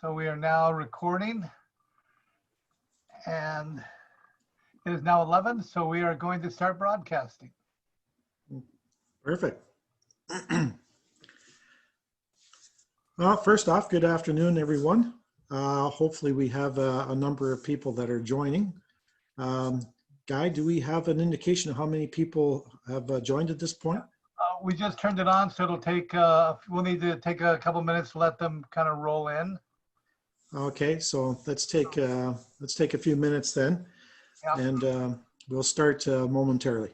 So we are now recording, and it is now 11, so we are going to start broadcasting. Perfect. Well, first off, good afternoon, everyone. Hopefully we have a number of people that are joining. Guy, do we have an indication of how many people have joined at this point? We just turned it on, so it'll take, we'll need to take a couple minutes to let them kind of roll in. Okay, so let's take a few minutes then, Yeah. and we'll start momentarily.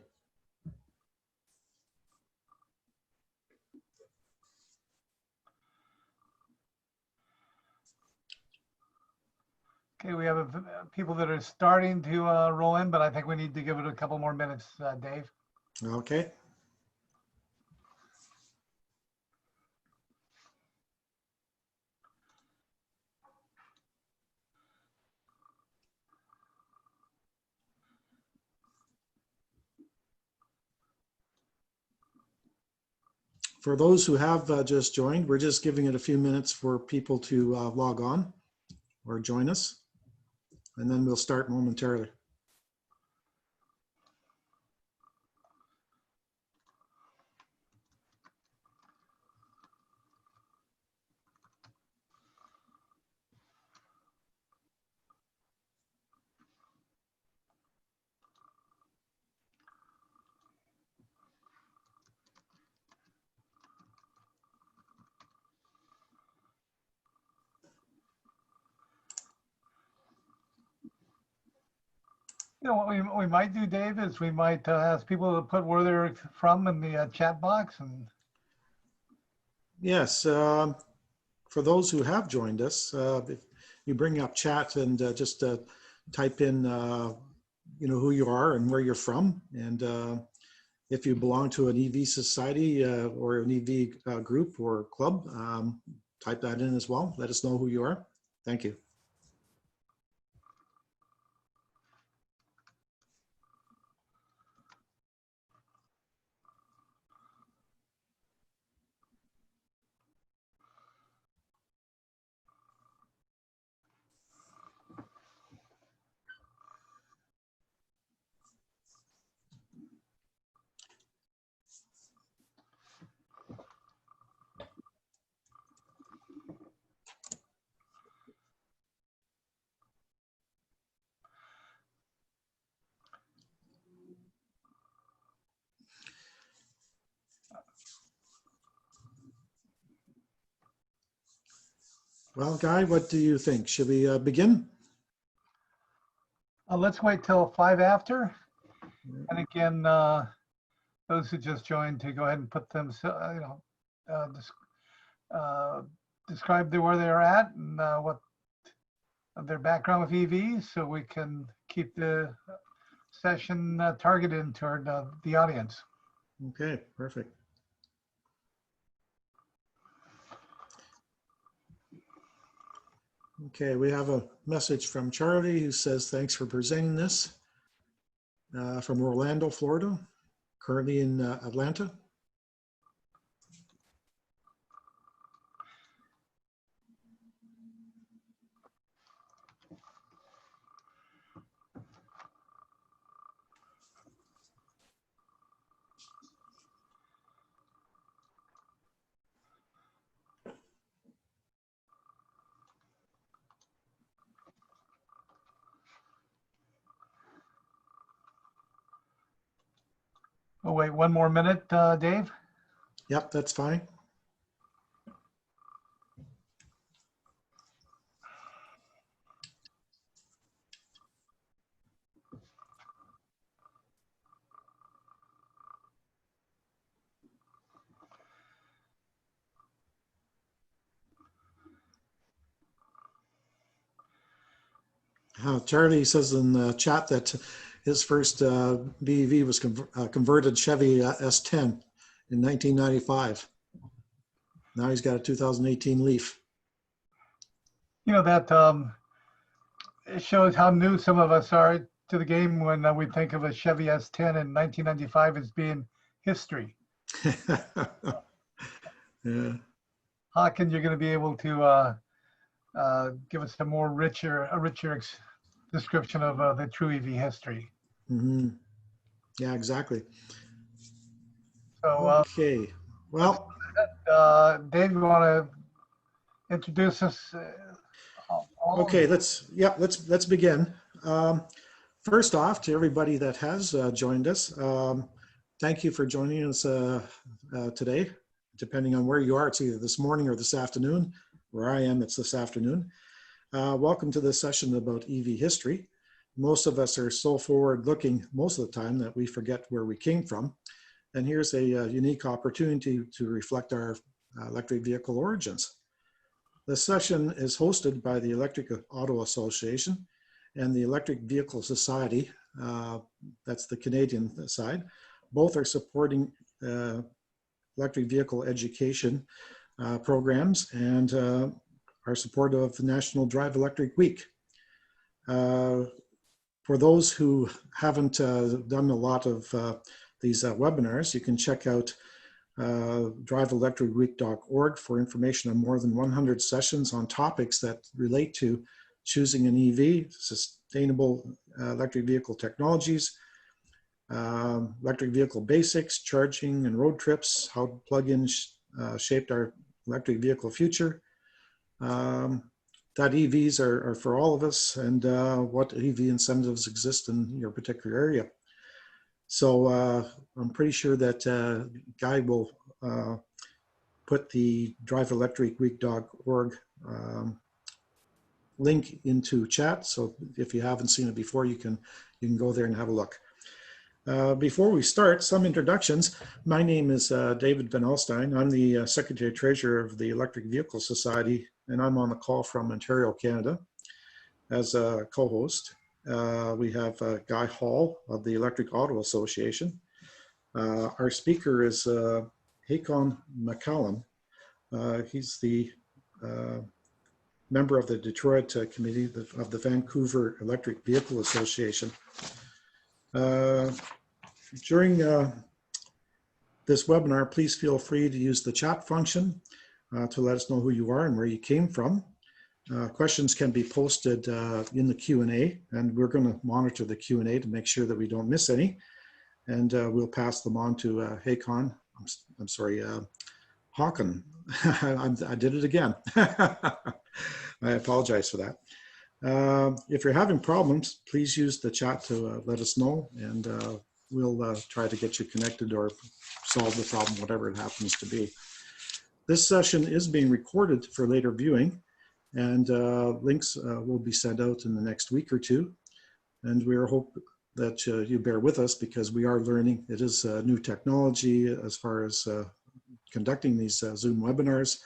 Okay, we have people that are starting to roll in, but I think we need to give it a couple more minutes, Dave. Okay. For those who have just joined, we're just giving it a few minutes for people to log on or join us, and then we'll start momentarily. You know, what we might do, Dave, is we might ask people to put where they're from in the chat box. And yes, for those who have joined us, if you bring up chat and just type in, who you are and where you're from, and if you belong to an EV society or an EV group or club, type that in as well. Let us know who you are. Thank you. Well, Guy, what do you think? Should we begin? let's wait till 5 after. And again, those who just joined, to go ahead and put them, describe where they're at and what their background with EVs, so we can keep the session targeted toward the audience. Okay, perfect. Okay, we have a message from Charlie who says, thanks for presenting this. From Orlando, Florida, currently in Atlanta. Oh, wait, one more minute, Dave? Yep, that's fine. Charlie says in the chat that his first BEV was converted Chevy S10 in 1995. Now he's got a 2018 Leaf. You know, that it shows how new some of us are to the game when we think of a Chevy S10 in 1995 as being history. Yeah. Haakon, you're going to be able to give us a richer description of the true EV history. Mm-hmm. Yeah, exactly. So, Okay. Well, Dave, you want to introduce us? okay. Let's begin. First off, to everybody that has joined us, thank you for joining us today. Depending on where you are, it's either this morning or this afternoon. Where I am, it's this afternoon. Welcome to this session about EV history. Most of us are so forward-looking most of the time that we forget where we came from. And here's a unique opportunity to reflect our electric vehicle origins. This session is hosted by the Electric Auto Association and the Electric Vehicle Society. That's the Canadian side. Both are supporting electric vehicle education programs and are supportive of the National Drive Electric Week. For those who haven't done a lot of these webinars, you can check out driveelectricweek.org for information on more than 100 sessions on topics that relate to choosing an EV, sustainable electric vehicle technologies, electric vehicle basics, charging and road trips, how plug-ins shaped our electric vehicle future, that EVs are for all of us, and what EV incentives exist in your particular area. So I'm pretty sure that Guy will put the driveelectricweek.org link into chat. So if you haven't seen it before, you can go there and have a look. Before we start, some introductions. My name is David Van Alstyne. I'm the Secretary Treasurer of the Electric Vehicle Society, and I'm on the call from Ontario, Canada, as a co-host. We have Guy Hall of the Electric Auto Association. Our speaker is Haakon MacCallum. He's the member of the Detroit Committee of the Vancouver Electric Vehicle Association. During this webinar, please feel free to use the chat function to let us know who you are and where you came from. Questions can be posted in the Q&A, and we're going to monitor the Q&A to make sure that we don't miss any. And we'll pass them on to Haakon. I'm sorry, Haakon. I did it again. I apologize for that. If you're having problems, please use the chat to let us know, and we'll try to get you connected or solve the problem, whatever it happens to be. This session is being recorded for later viewing, and links will be sent out in the next week or two. And we hope that you bear with us, because we are learning. It is new technology as far as conducting these Zoom webinars.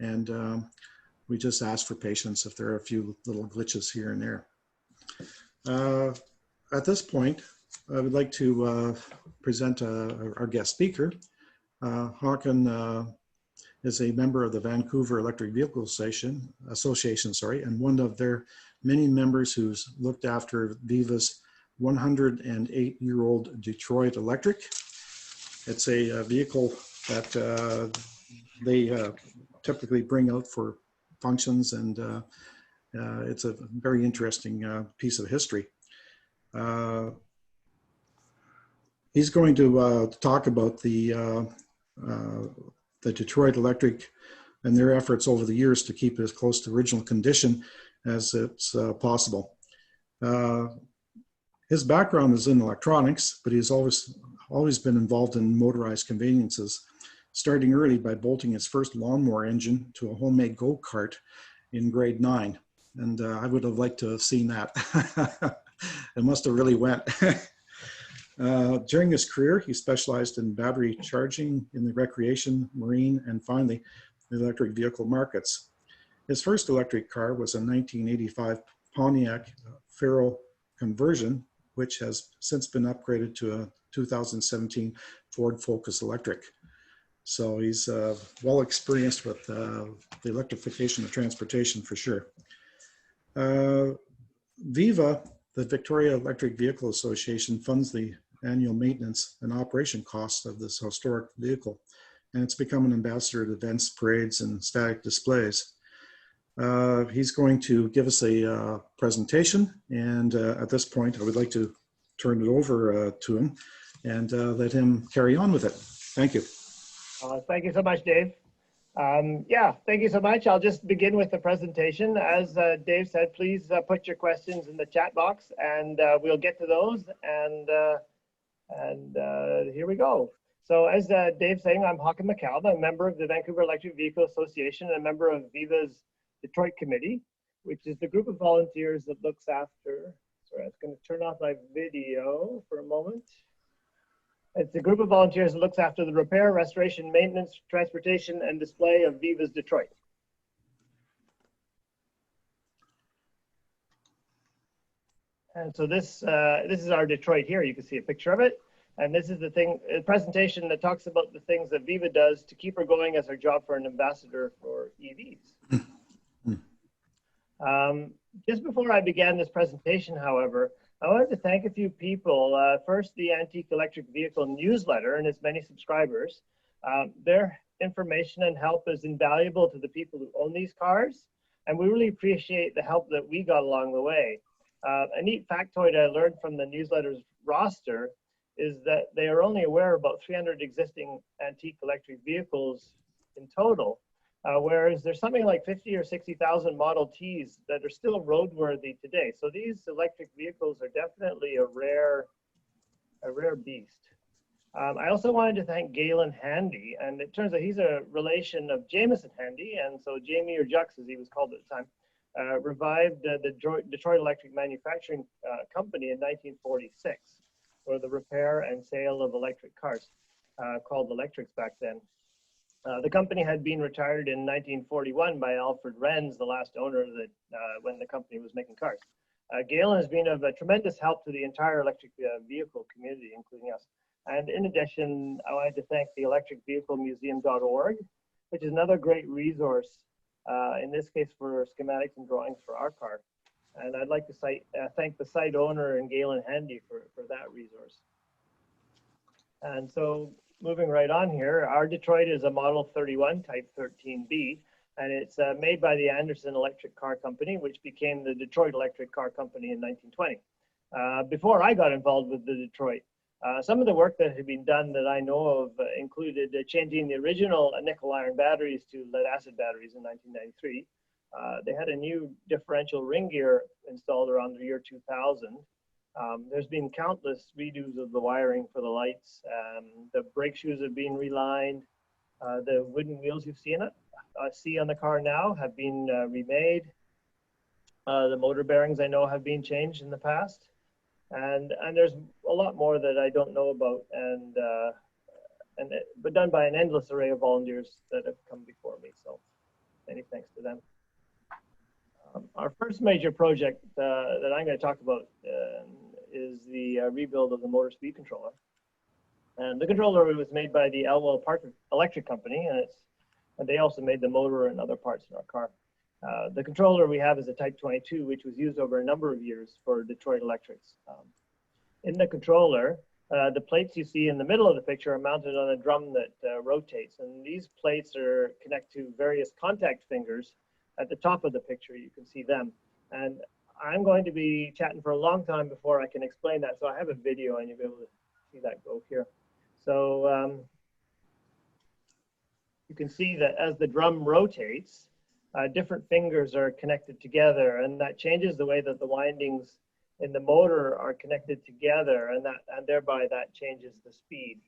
And we just ask for patience if there are a few little glitches here and there. At this point, I would like to present our guest speaker. Haakon is a member of the Vancouver Electric Vehicle Association, and one of their many members who's looked after Viva's 108-year-old Detroit Electric. It's a vehicle that they typically bring out for functions, and it's a very interesting piece of history. He's going to talk about the Detroit Electric and their efforts over the years to keep it as close to original condition as it's possible. His background is in electronics, but he's always been involved in motorized conveniences, starting early by bolting his first lawnmower engine to a homemade go-kart in grade 9. And I would have liked to have seen that. It must have really went. During his career, he specialized in battery charging in the recreation, marine, and finally, the electric vehicle markets. His first electric car was a 1985 Pontiac Pharaoh conversion, which has since been upgraded to a 2017 Ford Focus Electric. So he's well experienced with the electrification of transportation for sure. Viva, the Victoria Electric Vehicle Association, funds the annual maintenance and operation costs of this historic vehicle, and it's become an ambassador at events, parades, and static displays. He's going to give us a presentation, and at this point, I would like to turn it over to him and let him carry on with it. Thank you. Thank you so much, Dave. Yeah, thank you so much. I'll just begin with the presentation. As Dave said, please put your questions in the chat box, and we'll get to those. And here we go. So as Dave's saying, I'm Haakon MacCallum. I'm a member of the Vancouver Electric Vehicle Association and a member of Viva's Detroit Committee, which is the group of volunteers that looks after, sorry, I was going to turn off my video for a moment. It's a group of volunteers that looks after the repair, restoration, maintenance, transportation, and display of Viva's Detroit. And so this is our Detroit here. You can see a picture of it. And this is a presentation that talks about the things that Viva does to keep her going as her job for an ambassador for EVs. Just before I began this presentation, however, I wanted to thank a few people. First, the Antique Electric Vehicle newsletter and its many subscribers. Their information and help is invaluable to the people who own these cars, and we really appreciate the help that we got along the way. A neat factoid I learned from the newsletter's roster is that they are only aware of about 300 existing antique electric vehicles in total, whereas there's something like 50 or 60,000 Model Ts that are still roadworthy today. So these electric vehicles are definitely a rare beast. I also wanted to thank Galen Handy, and it turns out he's a relation of Jameson Handy, and so Jamie, or Jux as he was called at the time, revived the Detroit Electric Manufacturing Company in 1946 for the repair and sale of electric cars, called Electrics back then. The company had been retired in 1941 by Alfred Renz, the last owner that when the company was making cars. Galen has been of a tremendous help to the entire electric vehicle community, including us. And in addition, I wanted to thank the electricvehiclemuseum.org, which is another great resource, in this case for schematics and drawings for our car. And I'd like to thank the site owner and Galen Handy for that resource. And so moving right on here, our Detroit is a Model 31 Type 13B, and it's made by the Anderson Electric Car Company, which became the Detroit Electric Car Company in 1920. Before I got involved with the Detroit, some of the work that had been done that I know of included changing the original nickel iron batteries to lead acid batteries in 1993. They had a new differential ring gear installed around the year 2000. There's been countless redos of the wiring for the lights. The brake shoes have been relined. The wooden wheels you've seen see on the car now have been remade. The motor bearings I know have been changed in the past. And there's a lot more that I don't know about, but done by an endless array of volunteers that have come before me. So many thanks to them. Our first major project that I'm going to talk about is the rebuild of the motor speed controller. And the controller was made by the Elwell Park Electric Company, and they also made the motor and other parts in our car. The controller we have is a Type 22, which was used over a number of years for Detroit Electrics. In the controller, the plates you see in the middle of the picture are mounted on a drum that rotates, and these plates connect to various contact fingers. At the top of the picture, you can see them. And I'm going to be chatting for a long time before I can explain that. So I have a video and you'll be able to see that go here. So you can see that as the drum rotates, different fingers are connected together, and that changes the way that the windings in the motor are connected together, and thereby that changes the speed.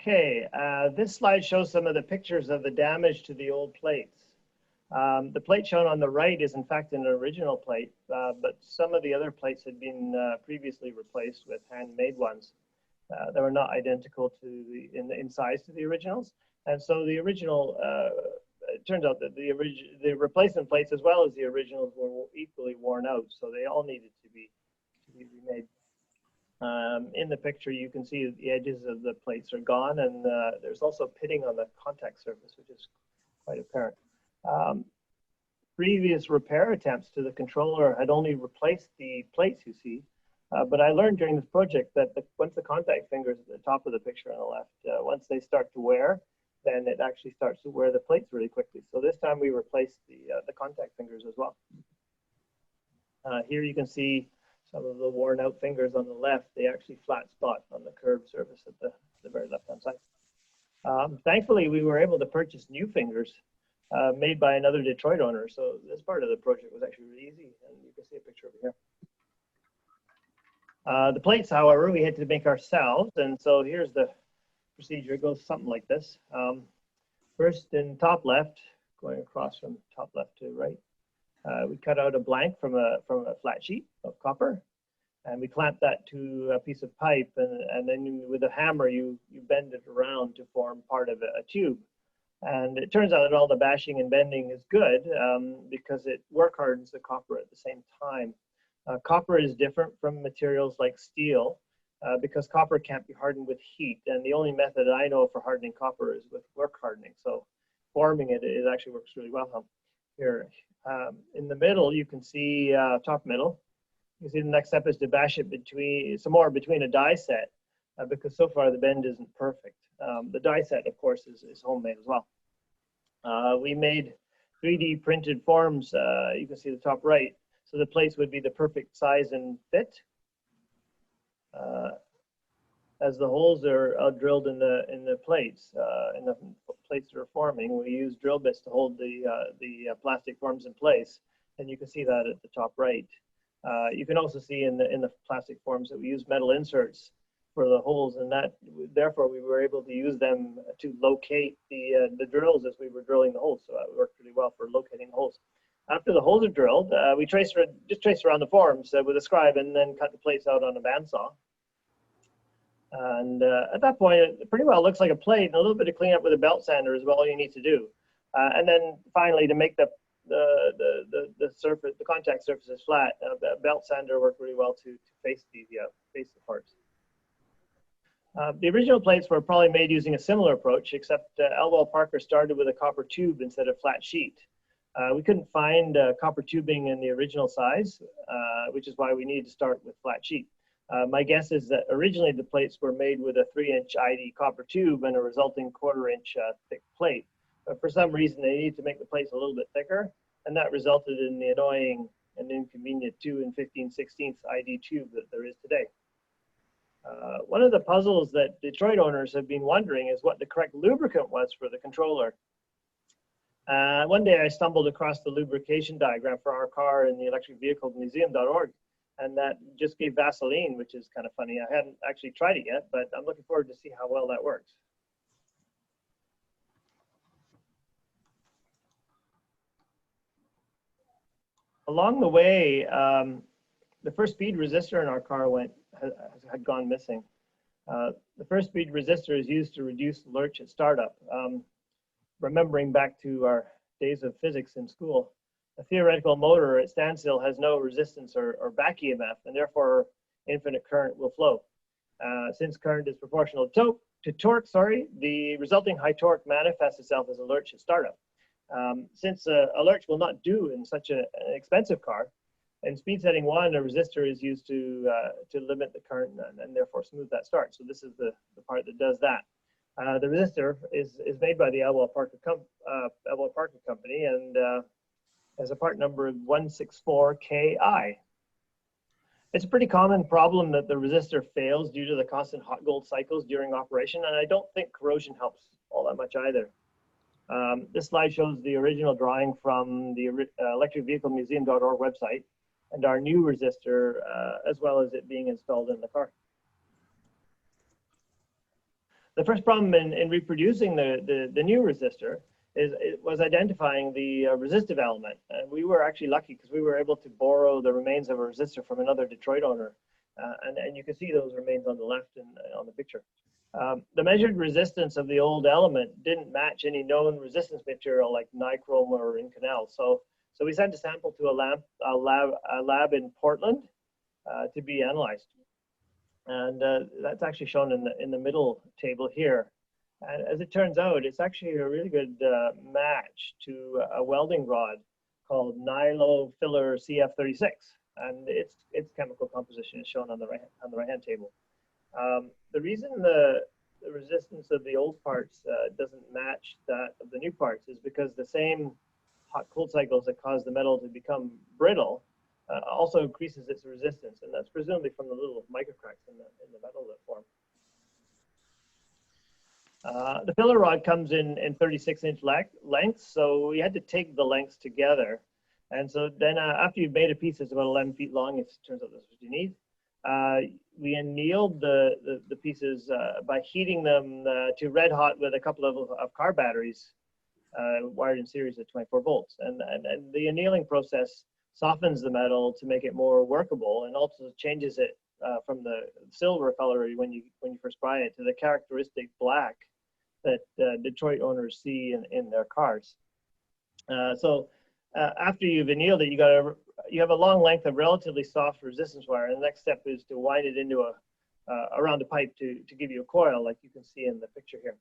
Okay, this slide shows some of the pictures of the damage to the old plates. The plate shown on the right is in fact an original plate, but some of the other plates had been previously replaced with handmade ones that were not identical to in size to the originals. And so the original, it turns out that the replacement plates as well as the originals were equally worn out, so they all needed to be remade. In the picture, you can see the edges of the plates are gone, and there's also pitting on the contact surface, which is quite apparent. previous repair attempts to the controller had only replaced the plates you see. But I learned during this project that once the contact fingers at the top of the picture on the left, once they start to wear, then it actually starts to wear the plates really quickly. So this time we replaced the contact fingers as well. Here you can see some of the worn out fingers on the left. They actually flat spot on the curved surface at the very left-hand side. Thankfully, we were able to purchase new fingers made by another Detroit owner. So this part of the project was actually really easy, and you can see a picture over here. The plates, however, we had to make ourselves, and so here's the procedure. It goes something like this. First, in top left, going across from top left to right, we cut out a blank from a flat sheet of copper, and we clamp that to a piece of pipe, and then with a hammer you bend it around to form part of a tube. And it turns out that all the bashing and bending is good because it work hardens the copper at the same time. Copper is different from materials like steel because copper can't be hardened with heat, and the only method I know for hardening copper is with work hardening. So forming it actually works really well. Here in the middle, you can see top middle. You see the next step is to bash it between a die set because so far the bend isn't perfect. The die set, of course, is homemade as well. We made 3D printed forms. You can see the top right. So the plates would be the perfect size and fit. As the holes are drilled in the plates that are forming, we use drill bits to hold the plastic forms in place, and you can see that at the top right. You can also see in the plastic forms that we use metal inserts for the holes, and that therefore we were able to use them to locate the drills as we were drilling the holes. So that worked really well for locating the holes. After the holes are drilled, we just trace around the forms with a scribe and then cut the plates out on a bandsaw. And at that point, it pretty well looks like a plate, and a little bit of cleanup with a belt sander is all you need to do. And then finally, to make the surface, the contact surfaces flat, the belt sander worked really well to face the parts. The original plates were probably made using a similar approach, except Elwell Parker started with a copper tube instead of flat sheet. We couldn't find copper tubing in the original size, which is why we needed to start with flat sheet. My guess is that originally the plates were made with a 3-inch ID copper tube and a resulting 1/4-inch thick plate. But for some reason, they needed to make the plates a little bit thicker, and that resulted in the annoying and inconvenient 2 15/16 ID tube that there is today. One of the puzzles that Detroit owners have been wondering is what the correct lubricant was for the controller. One day I stumbled across the lubrication diagram for our car in the electricvehiclemuseum.org, and that just gave Vaseline, which is kind of funny. I hadn't actually tried it yet, but I'm looking forward to see how well that works. Along the way, the first speed resistor in our car had gone missing. The first speed resistor is used to reduce lurch at startup. Remembering back to our days of physics in school, a theoretical motor at standstill has no resistance or back EMF, and therefore infinite current will flow. Since current is proportional to torque, the resulting high torque manifests itself as a lurch at startup. Since a lurch will not do in such an expensive car, in speed setting 1, a resistor is used to limit the current and therefore smooth that start. So this is the part that does that. The resistor is made by the Elwell Parker company and has a part number of 164KI. It's a pretty common problem that the resistor fails due to the constant hot gold cycles during operation, and I don't think corrosion helps all that much either. This slide shows the original drawing from the electricvehiclemuseum.org website and our new resistor, as well as it being installed in the car. The first problem in reproducing the new resistor was identifying the resistive element. And we were actually lucky because we were able to borrow the remains of a resistor from another Detroit owner. And you can see those remains on the left on the picture. The measured resistance of the old element didn't match any known resistance material like nichrome or Inconel. So we sent a sample to a lab in Portland to be analyzed. And that's actually shown in the middle table here. And as it turns out, it's actually a really good match to a welding rod called nylofiller CF36, and its chemical composition is shown on the right-hand table. The reason the resistance of the old parts doesn't match that of the new parts is because the same hot-cold cycles that cause the metal to become brittle also increases its resistance, and that's presumably from the little microcracks in the metal that form. The filler rod comes in 36-inch lengths, so we had to take the lengths together. And so then after you've made a piece that's about 11 feet long, it turns out that's what you need, we annealed the pieces by heating them to red hot with a couple of car batteries wired in series at 24 volts. And the annealing process softens the metal to make it more workable, and also changes it from the silver color when you first buy it to the characteristic black that Detroit owners see in their cars. So after you've annealed it, you have a long length of relatively soft resistance wire, and the next step is to wind it into around a pipe to give you a coil, like you can see in the picture here.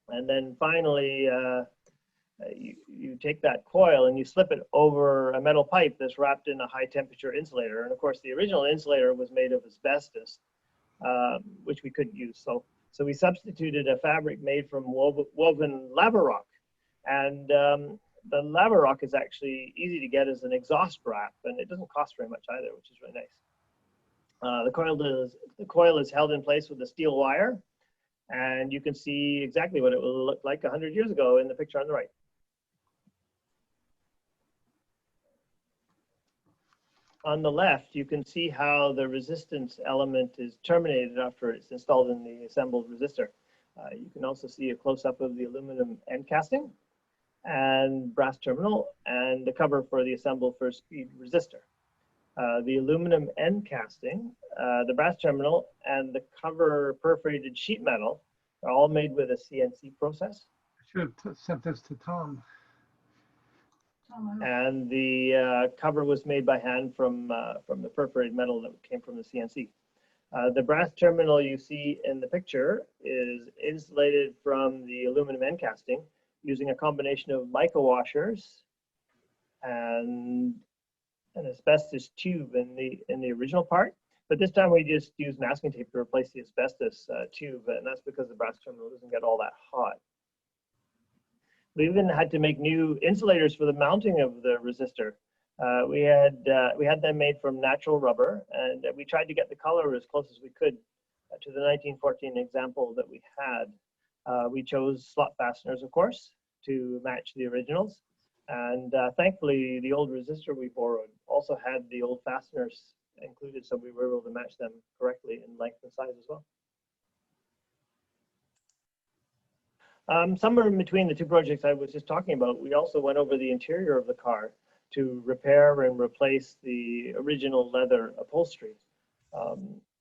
And then finally, you take that coil and you slip it over a metal pipe that's wrapped in a high temperature insulator. And of course, the original insulator was made of asbestos, which we couldn't use. So we substituted a fabric made from woven lava rock. And the lava rock is actually easy to get as an exhaust wrap, and it doesn't cost very much either, which is really nice. The coil is held in place with a steel wire, and you can see exactly what it will look like 100 years ago in the picture on the right. On the left, you can see how the resistance element is terminated after it's installed in the assembled resistor. You can also see a close-up of the aluminum end casting and brass terminal and the cover for the assembled first speed resistor. The aluminum end casting, the brass terminal, and the cover perforated sheet metal are all made with a CNC process. I should have sent this to Tom. And the cover was made by hand from the perforated metal that came from the CNC. The brass terminal you see in the picture is insulated from the aluminum end casting using a combination of mica washers and an asbestos tube in the original part. But this time we just used masking tape to replace the asbestos tube, and that's because the brass terminal doesn't get all that hot. We even had to make new insulators for the mounting of the resistor. We had them made from natural rubber, and we tried to get the color as close as we could to the 1914 example that we had. We chose slot fasteners, of course, to match the originals. And thankfully, the old resistor we borrowed also had the old fasteners included, so we were able to match them correctly in length and size as well. Somewhere in between the two projects I was just talking about, we also went over the interior of the car to repair and replace the original leather upholstery.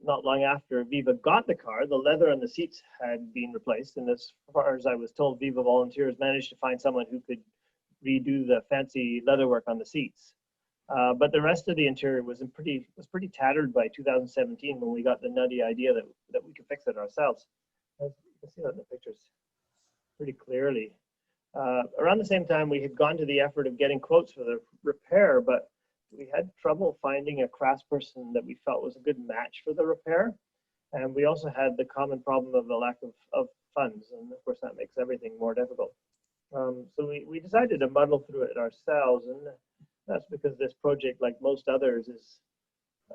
Not long after Viva got the car, the leather on the seats had been replaced, and as far as I was told, Viva volunteers managed to find someone who could redo the fancy leatherwork on the seats. But the rest of the interior was pretty tattered by 2017 when we got the nutty idea that we could fix it ourselves. You can see that in the pictures pretty clearly. Around the same time, we had gone to the effort of getting quotes for the repair, but we had trouble finding a craftsperson that we felt was a good match for the repair. And we also had the common problem of the lack of funds, and of course that makes everything more difficult. So we decided to muddle through it ourselves, and that's because this project, like most others, is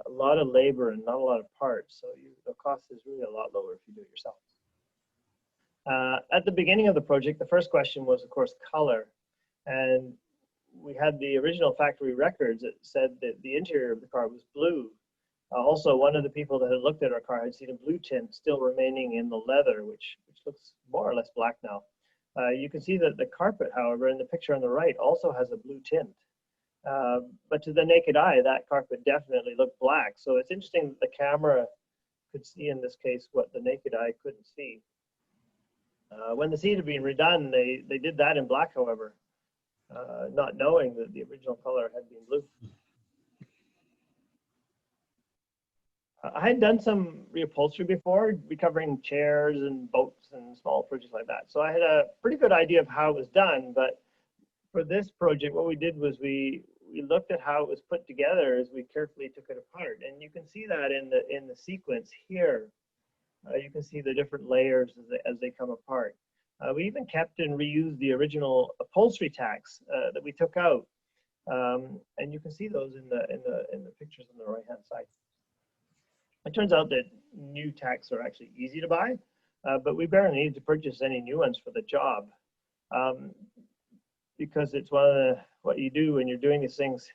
a lot of labor and not a lot of parts, so the cost is really a lot lower if you do it yourself. At the beginning of the project, the first question was, of course, color. And we had the original factory records that said that the interior of the car was blue. Also, one of the people that had looked at our car had seen a blue tint still remaining in the leather, which looks more or less black now. You can see that the carpet, however, in the picture on the right also has a blue tint. But to the naked eye, that carpet definitely looked black. So it's interesting that the camera could see in this case what the naked eye couldn't see. When the seat had been redone, they did that in black, however, not knowing that the original color had been blue. I had done some reupholstery before, recovering chairs and boats and small projects like that. So I had a pretty good idea of how it was done, but For this project, what we did was we looked at how it was put together as we carefully took it apart, and you can see that in the sequence here. You can see the different layers as they come apart. We even kept and reused the original upholstery tacks that we took out, and you can see those in the pictures on the right-hand side. It turns out that new tacks are actually easy to buy, but we barely need to purchase any new ones for the job, because it's what you do when you're doing these things.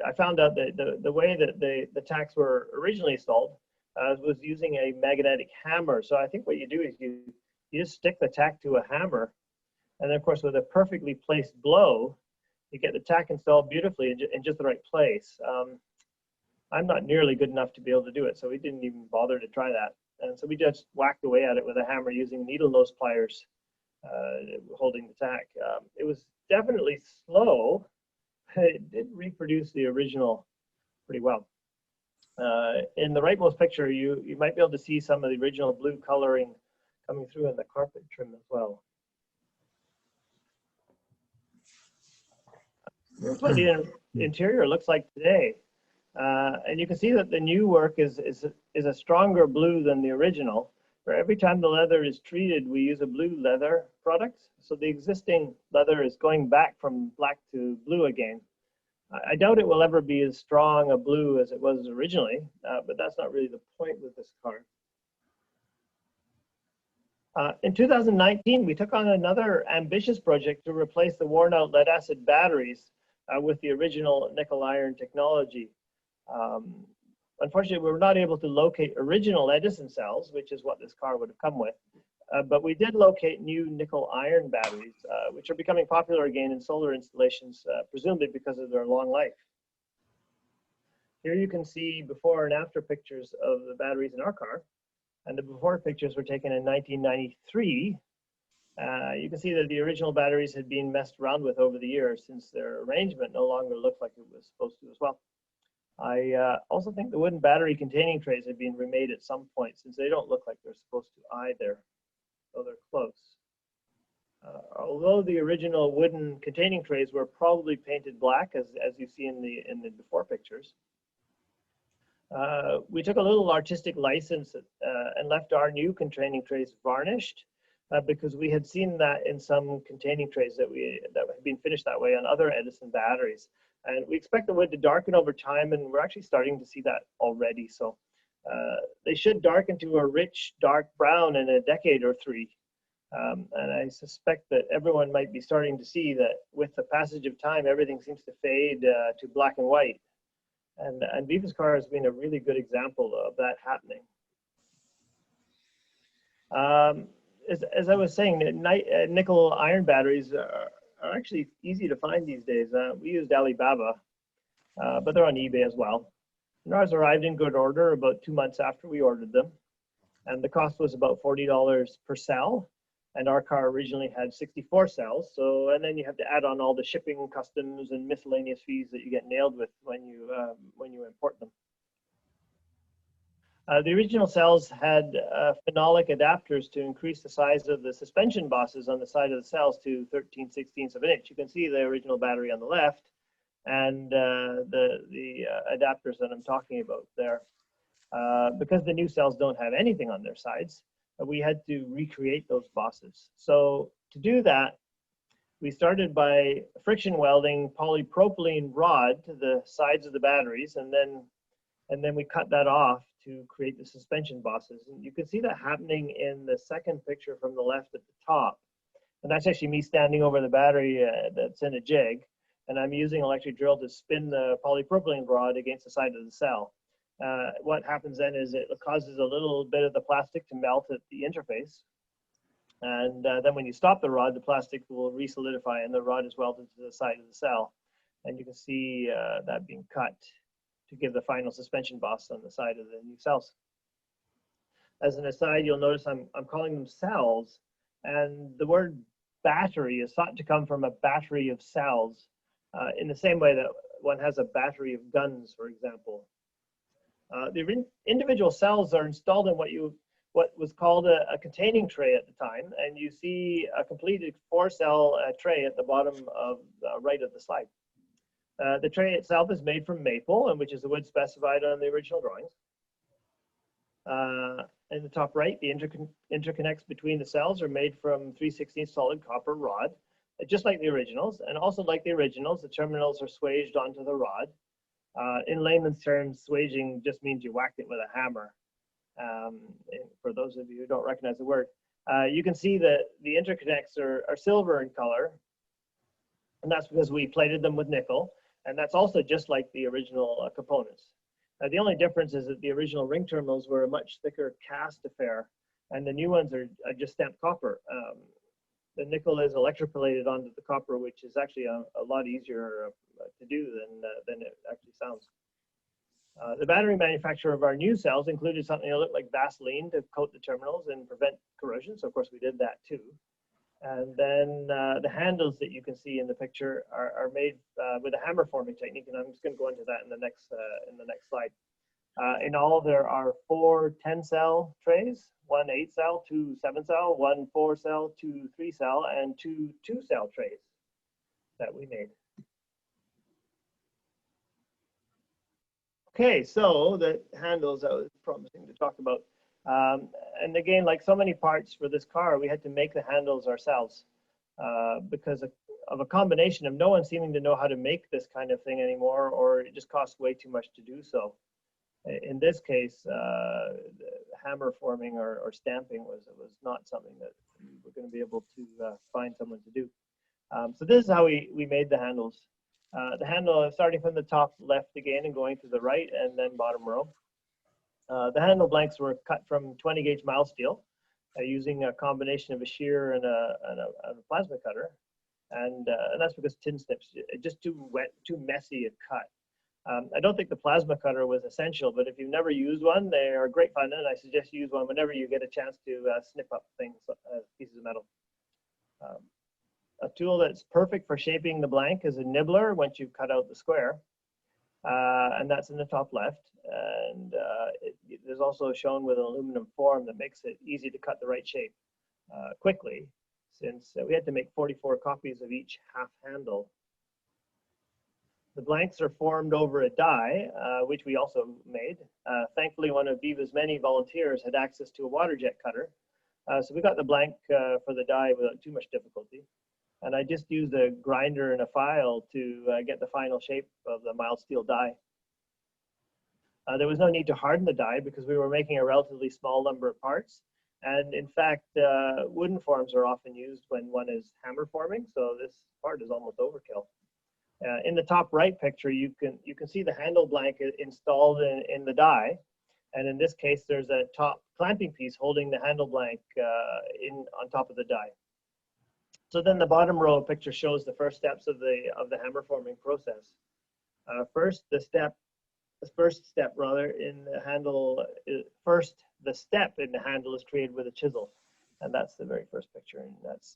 I found out that the way that the tacks were originally installed was using a magnetic hammer. So I think what you do is you just stick the tack to a hammer, and then of course with a perfectly placed blow, you get the tack installed beautifully in just the right place. I'm not nearly good enough to be able to do it, so we didn't even bother to try that. And so we just whacked away at it with a hammer using needle nose pliers, holding the tack. It was definitely slow. It did reproduce the original pretty well. In the rightmost picture, you might be able to see some of the original blue coloring coming through in the carpet trim as well. That's what the interior looks like today. And you can see that the new work is a stronger blue than the original. For every time the leather is treated, we use a blue leather product. So the existing leather is going back from black to blue again. I doubt it will ever be as strong a blue as it was originally, but that's not really the point with this car. In 2019, we took on another ambitious project to replace the worn out lead acid batteries with the original nickel iron technology. Unfortunately, we were not able to locate original Edison cells, which is what this car would have come with, but we did locate new nickel iron batteries, which are becoming popular again in solar installations, presumably because of their long life. Here you can see before and after pictures of the batteries in our car, and the before pictures were taken in 1993. You can see that the original batteries had been messed around with over the years, since their arrangement no longer looked like it was supposed to as well. I also think the wooden battery containing trays have been remade at some point, since they don't look like they're supposed to either, though they're close. Although the original wooden containing trays were probably painted black, as you see in the before pictures, we took a little artistic license and left our new containing trays varnished, because we had seen that in some containing trays that had been finished that way on other Edison batteries. And we expect the wood to darken over time, and we're actually starting to see that already. So they should darken to a rich, dark brown in a decade or three. And I suspect that everyone might be starting to see that with the passage of time, everything seems to fade to black and white. And Viva's car has been a really good example of that happening. As I was saying, nickel iron batteries are actually easy to find these days. We used Alibaba, but they're on eBay as well. And ours arrived in good order about 2 months after we ordered them. And the cost was about $40 per cell. And our car originally had 64 cells. So, and then you have to add on all the shipping, customs, and miscellaneous fees that you get nailed with when you import them. The original cells had phenolic adapters to increase the size of the suspension bosses on the side of the cells to 13/16 of an inch. You can see the original battery on the left and the adapters that I'm talking about there. Because the new cells don't have anything on their sides, we had to recreate those bosses. So to do that, we started by friction welding polypropylene rod to the sides of the batteries, and then we cut that off to create the suspension bosses. And you can see that happening in the second picture from the left at the top. And that's actually me standing over the battery that's in a jig. And I'm using an electric drill to spin the polypropylene rod against the side of the cell. What happens then is it causes a little bit of the plastic to melt at the interface. And then when you stop the rod, the plastic will re-solidify and the rod is welded to the side of the cell. And you can see that being cut to give the final suspension boss on the side of the new cells. As an aside, you'll notice I'm calling them cells, and the word battery is thought to come from a battery of cells, in the same way that one has a battery of guns, for example. The individual cells are installed in what you what was called a containing tray at the time, and you see a completed 4-cell tray at the bottom of right of the slide. The tray itself is made from maple, and which is the wood specified on the original drawings. In the top right, the interconnects between the cells are made from 3/16 solid copper rod, just like the originals, and also like the originals, the terminals are swaged onto the rod. In layman's terms, swaging just means you whacked it with a hammer. For those of you who don't recognize the word, you can see that the interconnects are silver in color, and that's because we plated them with nickel, and that's also just like the original components. The only difference is that the original ring terminals were a much thicker cast affair, and the new ones are just stamped copper. The nickel is electroplated onto the copper, which is actually a lot easier to do than it actually sounds. The battery manufacturer of our new cells included something that looked like Vaseline to coat the terminals and prevent corrosion. So of course we did that too. And then the handles that you can see in the picture are made with a hammer forming technique, and I'm just going to go into that in the next slide. In all, there are 4 10-cell trays, 1 8-cell, 2 7-cell, 1 4-cell, 2 3-cell, and 2 2-cell trays that we made. Okay, so the handles I was promising to talk about. And again, like so many parts for this car, we had to make the handles ourselves because of a combination of no one seeming to know how to make this kind of thing anymore, or it just costs way too much to do so. In this case, hammer forming or stamping was not something that we were going to be able to find someone to do. So this is how we made the handles. The handle starting from the top left again and going to the right and then bottom row. The handle blanks were cut from 20 gauge mild steel using a combination of a shear and a plasma cutter. And that's because tin snips are just too wet, too messy a cut. I don't think the plasma cutter was essential, but if you've never used one, they are great fun, and I suggest you use one whenever you get a chance to snip up things, pieces of metal. A tool that's perfect for shaping the blank is a nibbler once you've cut out the square, and that's in the top left. And there's also shown with an aluminum form that makes it easy to cut the right shape quickly, since we had to make 44 copies of each half handle. The blanks are formed over a die, which we also made. Thankfully, one of Viva's many volunteers had access to a water jet cutter, so we got the blank for the die without too much difficulty. And I just used a grinder and a file to get the final shape of the mild steel die. There was no need to harden the die because we were making a relatively small number of parts. And in fact, wooden forms are often used when one is hammer forming, so this part is almost overkill. In the top right picture, you can see the handle blank installed in the die. And in this case, there's a top clamping piece holding the handle blank on top of the die. So then the bottom row picture shows the first steps of the hammer forming process. First step in the handle is created with a chisel, and that's the very first picture, and that's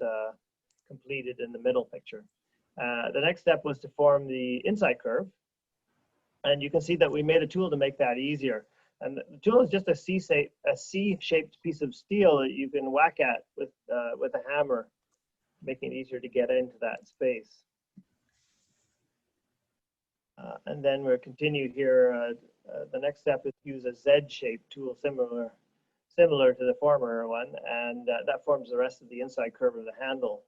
completed in the middle picture. The next step was to form the inside curve, and you can see that we made a tool to make that easier. And the tool is just a C-shaped piece of steel that you can whack at with a hammer, making it easier to get into that space. And then we'll continue here. The next step is to use a Z-shaped tool similar to the former one, and that forms the rest of the inside curve of the handle.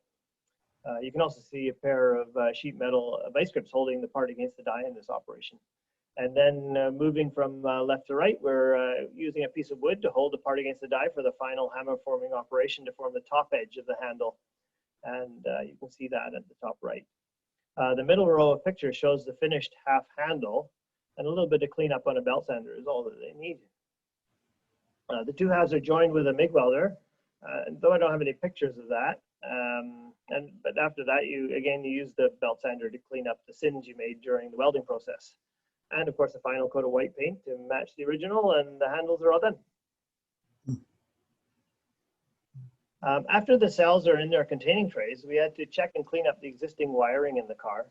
You can also see a pair of sheet metal vice grips holding the part against the die in this operation. And then moving from left to right, we're using a piece of wood to hold the part against the die for the final hammer forming operation to form the top edge of the handle. And you can see that at the top right. The middle row of pictures shows the finished half handle, and a little bit of cleanup on a belt sander is all that they need. The two halves are joined with a MIG welder, though I don't have any pictures of that. But after that, you use the belt sander to clean up the sins you made during the welding process. And of course, the final coat of white paint to match the original, and the handles are all done. After the cells are in their containing trays, we had to check and clean up the existing wiring in the car.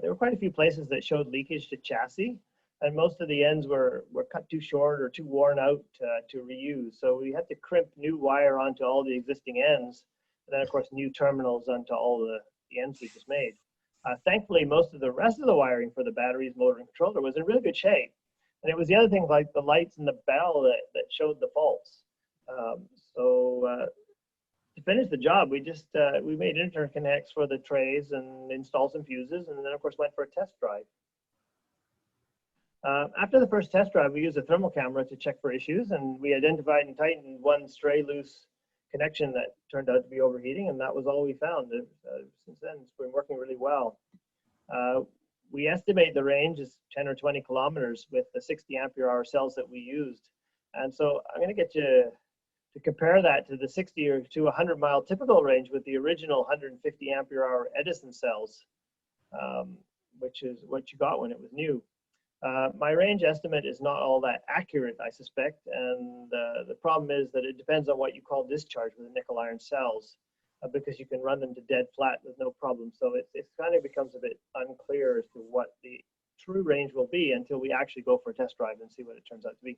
There were quite a few places that showed leakage to chassis, and most of the ends were cut too short or too worn out to reuse. So we had to crimp new wire onto all the existing ends, and then of course new terminals onto all the ends we just made. Thankfully, most of the rest of the wiring for the batteries, motor, and controller was in really good shape. And it was the other things like the lights and the bell that showed the faults. To finish the job, we made interconnects for the trays and installed some fuses, and then of course went for a test drive. After the first test drive, we used a thermal camera to check for issues, and we identified and tightened one stray loose connection that turned out to be overheating, and that was all we found. Since then, it's been working really well. We estimate the range is 10 or 20 kilometers with the 60 ampere hour cells that we used. And so I'm going to get you to compare that to the 60 or to 100 mile typical range with the original 150 ampere hour Edison cells, which is what you got when it was new. My range estimate is not all that accurate, I suspect, and the problem is that it depends on what you call discharge with the nickel iron cells, because you can run them to dead flat with no problem. So it kind of becomes a bit unclear as to what the true range will be until we actually go for a test drive and see what it turns out to be.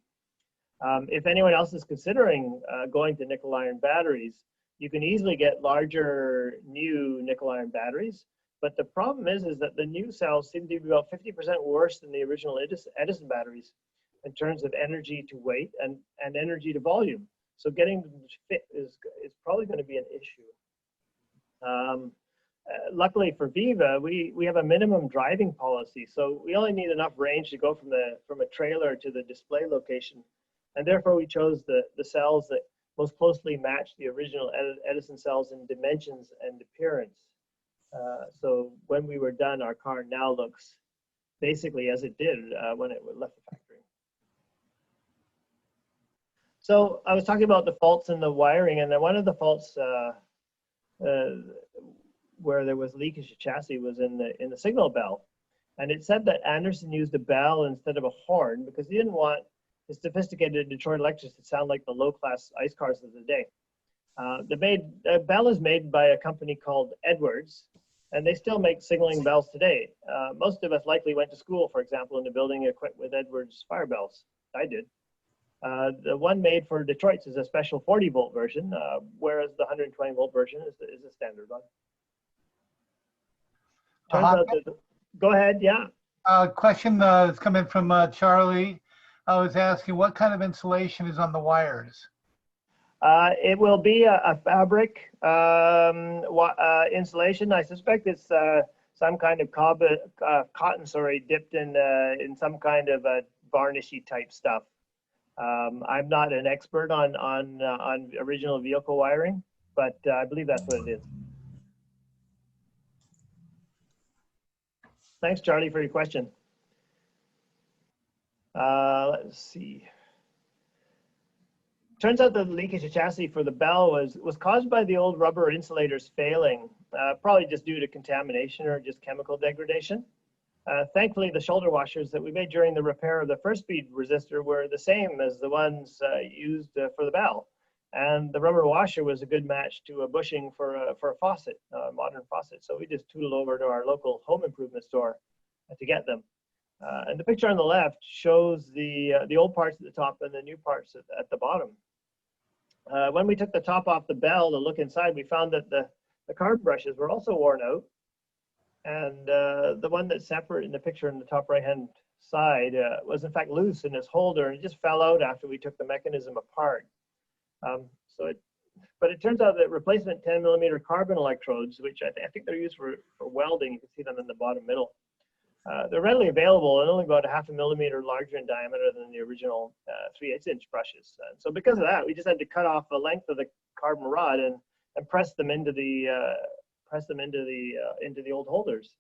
If anyone else is considering going to nickel iron batteries, you can easily get larger new nickel iron batteries. But the problem is that the new cells seem to be about 50% worse than the original Edison batteries in terms of energy to weight and energy to volume. So getting them to fit is probably going to be an issue. Luckily for Viva, we have a minimum driving policy. So we only need enough range to go from a trailer to the display location. And therefore we chose the cells that most closely match the original Edison cells in dimensions and appearance. So when we were done, our car now looks basically as it did when it left the factory. So I was talking about the faults in the wiring, and then one of the faults where there was leakage of chassis was in the signal bell. And it said that Anderson used a bell instead of a horn because he didn't want his sophisticated Detroit electrics to sound like the low-class ICE cars of the day. The bell is made by a company called Edwards, and they still make signaling bells today. Most of us likely went to school, for example, in a building equipped with Edwards fire bells. I did. The one made for Detroit's is a special 40-volt version, whereas the 120-volt version is the standard one. Turns out that go ahead, yeah. Question that's coming from Charlie. I was asking what kind of insulation is on the wires? It will be a fabric insulation. I suspect it's some kind of cotton, dipped in some kind of a varnishy type stuff. I'm not an expert on original vehicle wiring, but I believe that's what it is. Thanks, Charlie, for your question. Let's see. Turns out the leakage of chassis for the bell was caused by the old rubber insulators failing, probably just due to contamination or just chemical degradation. Thankfully, the shoulder washers that we made during the repair of the first speed resistor were the same as the ones used for the bell. And the rubber washer was a good match to a bushing for a faucet, a modern faucet. So we just tootled over to our local home improvement store to get them. And the picture on the left shows the old parts at the top and the new parts at the bottom. When we took the top off the bell to look inside, we found that the carb brushes were also worn out. And the one that's separate in the picture in the top right-hand side was in fact loose in its holder, and it just fell out after we took the mechanism apart. But it turns out that replacement 10mm carbon electrodes, which I think they're used for welding, you can see them in the bottom middle. They're readily available and only about 0.5 millimeter larger in diameter than the original 3/8" brushes. And so because of that, we just had to cut off the length of the carbon rod and press them into the old holders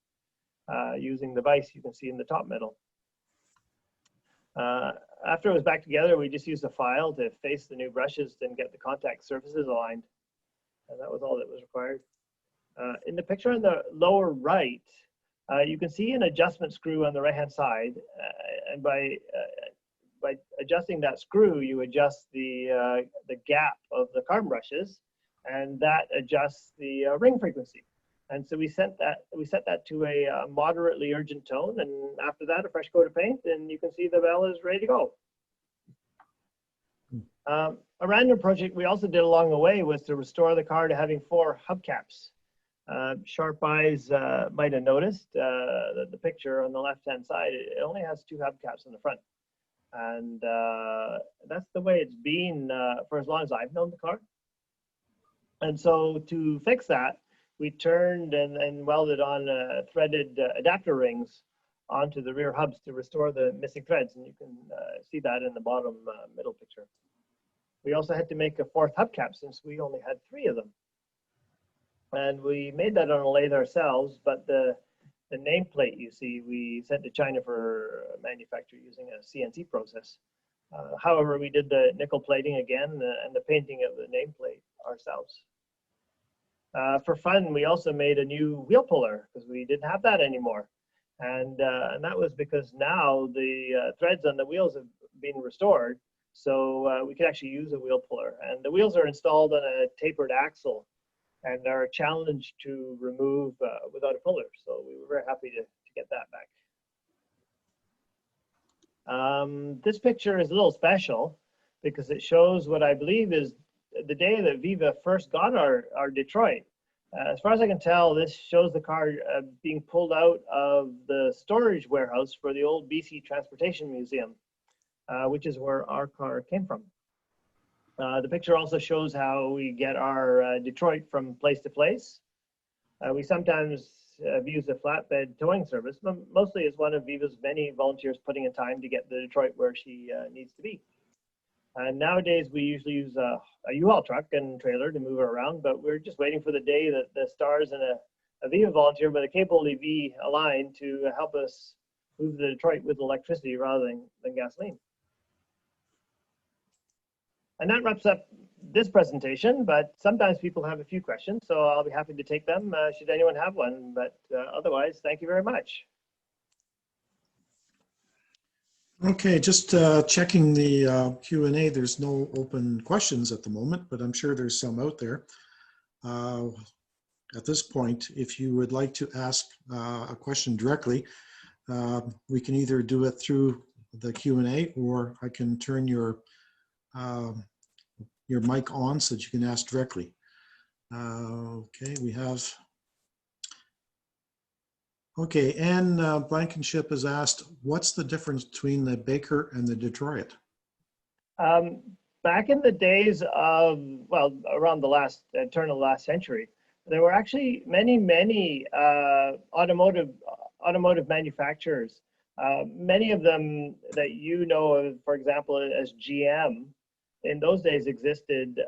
using the vise you can see in the top middle. After it was back together, we just used a file to face the new brushes and get the contact surfaces aligned, and that was all that was required. In the picture on the lower right, you can see an adjustment screw on the right-hand side, and by adjusting that screw, you adjust the gap of the carbon brushes, and that adjusts the ring frequency. And so we set that to a moderately urgent tone, and after that, a fresh coat of paint, and you can see the bell is ready to go. A random project we also did along the way was to restore the car to having 4 hubcaps. Sharp eyes might have noticed that the picture on the left-hand side, it only has 2 hubcaps in the front. And that's the way it's been for as long as I've known the car. And so to fix that, we turned and welded on threaded adapter rings onto the rear hubs to restore the missing threads. And you can see that in the bottom middle picture. We also had to make a 4th hubcap since we only had 3 of them. And we made that on a lathe ourselves, but the nameplate you see, we sent to China for manufacture using a CNC process. However, we did the nickel plating again and the painting of the nameplate ourselves. For fun, we also made a new wheel puller because we didn't have that anymore. And that was because now the threads on the wheels have been restored, so we could actually use a wheel puller. And the wheels are installed on a tapered axle and are a challenge to remove without a puller. So we were very happy to get that back. This picture is a little special because it shows what I believe is the day that Viva first got our Detroit. As far as I can tell, this shows the car being pulled out of the storage warehouse for the old BC Transportation Museum, which is where our car came from. The picture also shows how we get our Detroit from place to place. We sometimes use a flatbed towing service, but mostly it's one of Viva's many volunteers putting in time to get the Detroit where she needs to be. And nowadays we usually use a U-Haul truck and trailer to move her around, but we're just waiting for the day that the stars and a Viva volunteer with a capable EV align to help us move the Detroit with electricity rather than gasoline. And that wraps up this presentation, but sometimes people have a few questions, so I'll be happy to take them should anyone have one, but otherwise, thank you very much. Okay, just checking the Q&A. There's no open questions at the moment, but I'm sure there's some out there. At this point, if you would like to ask a question directly, we can either do it through the Q&A or I can turn your mic on so that you can ask directly. Okay, we have. Okay, Anne Blankenship has asked, what's the difference between the Baker and the Detroit? Back in the days of, well, around the turn of the last century, there were actually many automotive manufacturers. Many of them that you know of, for example, as GM, in those days existed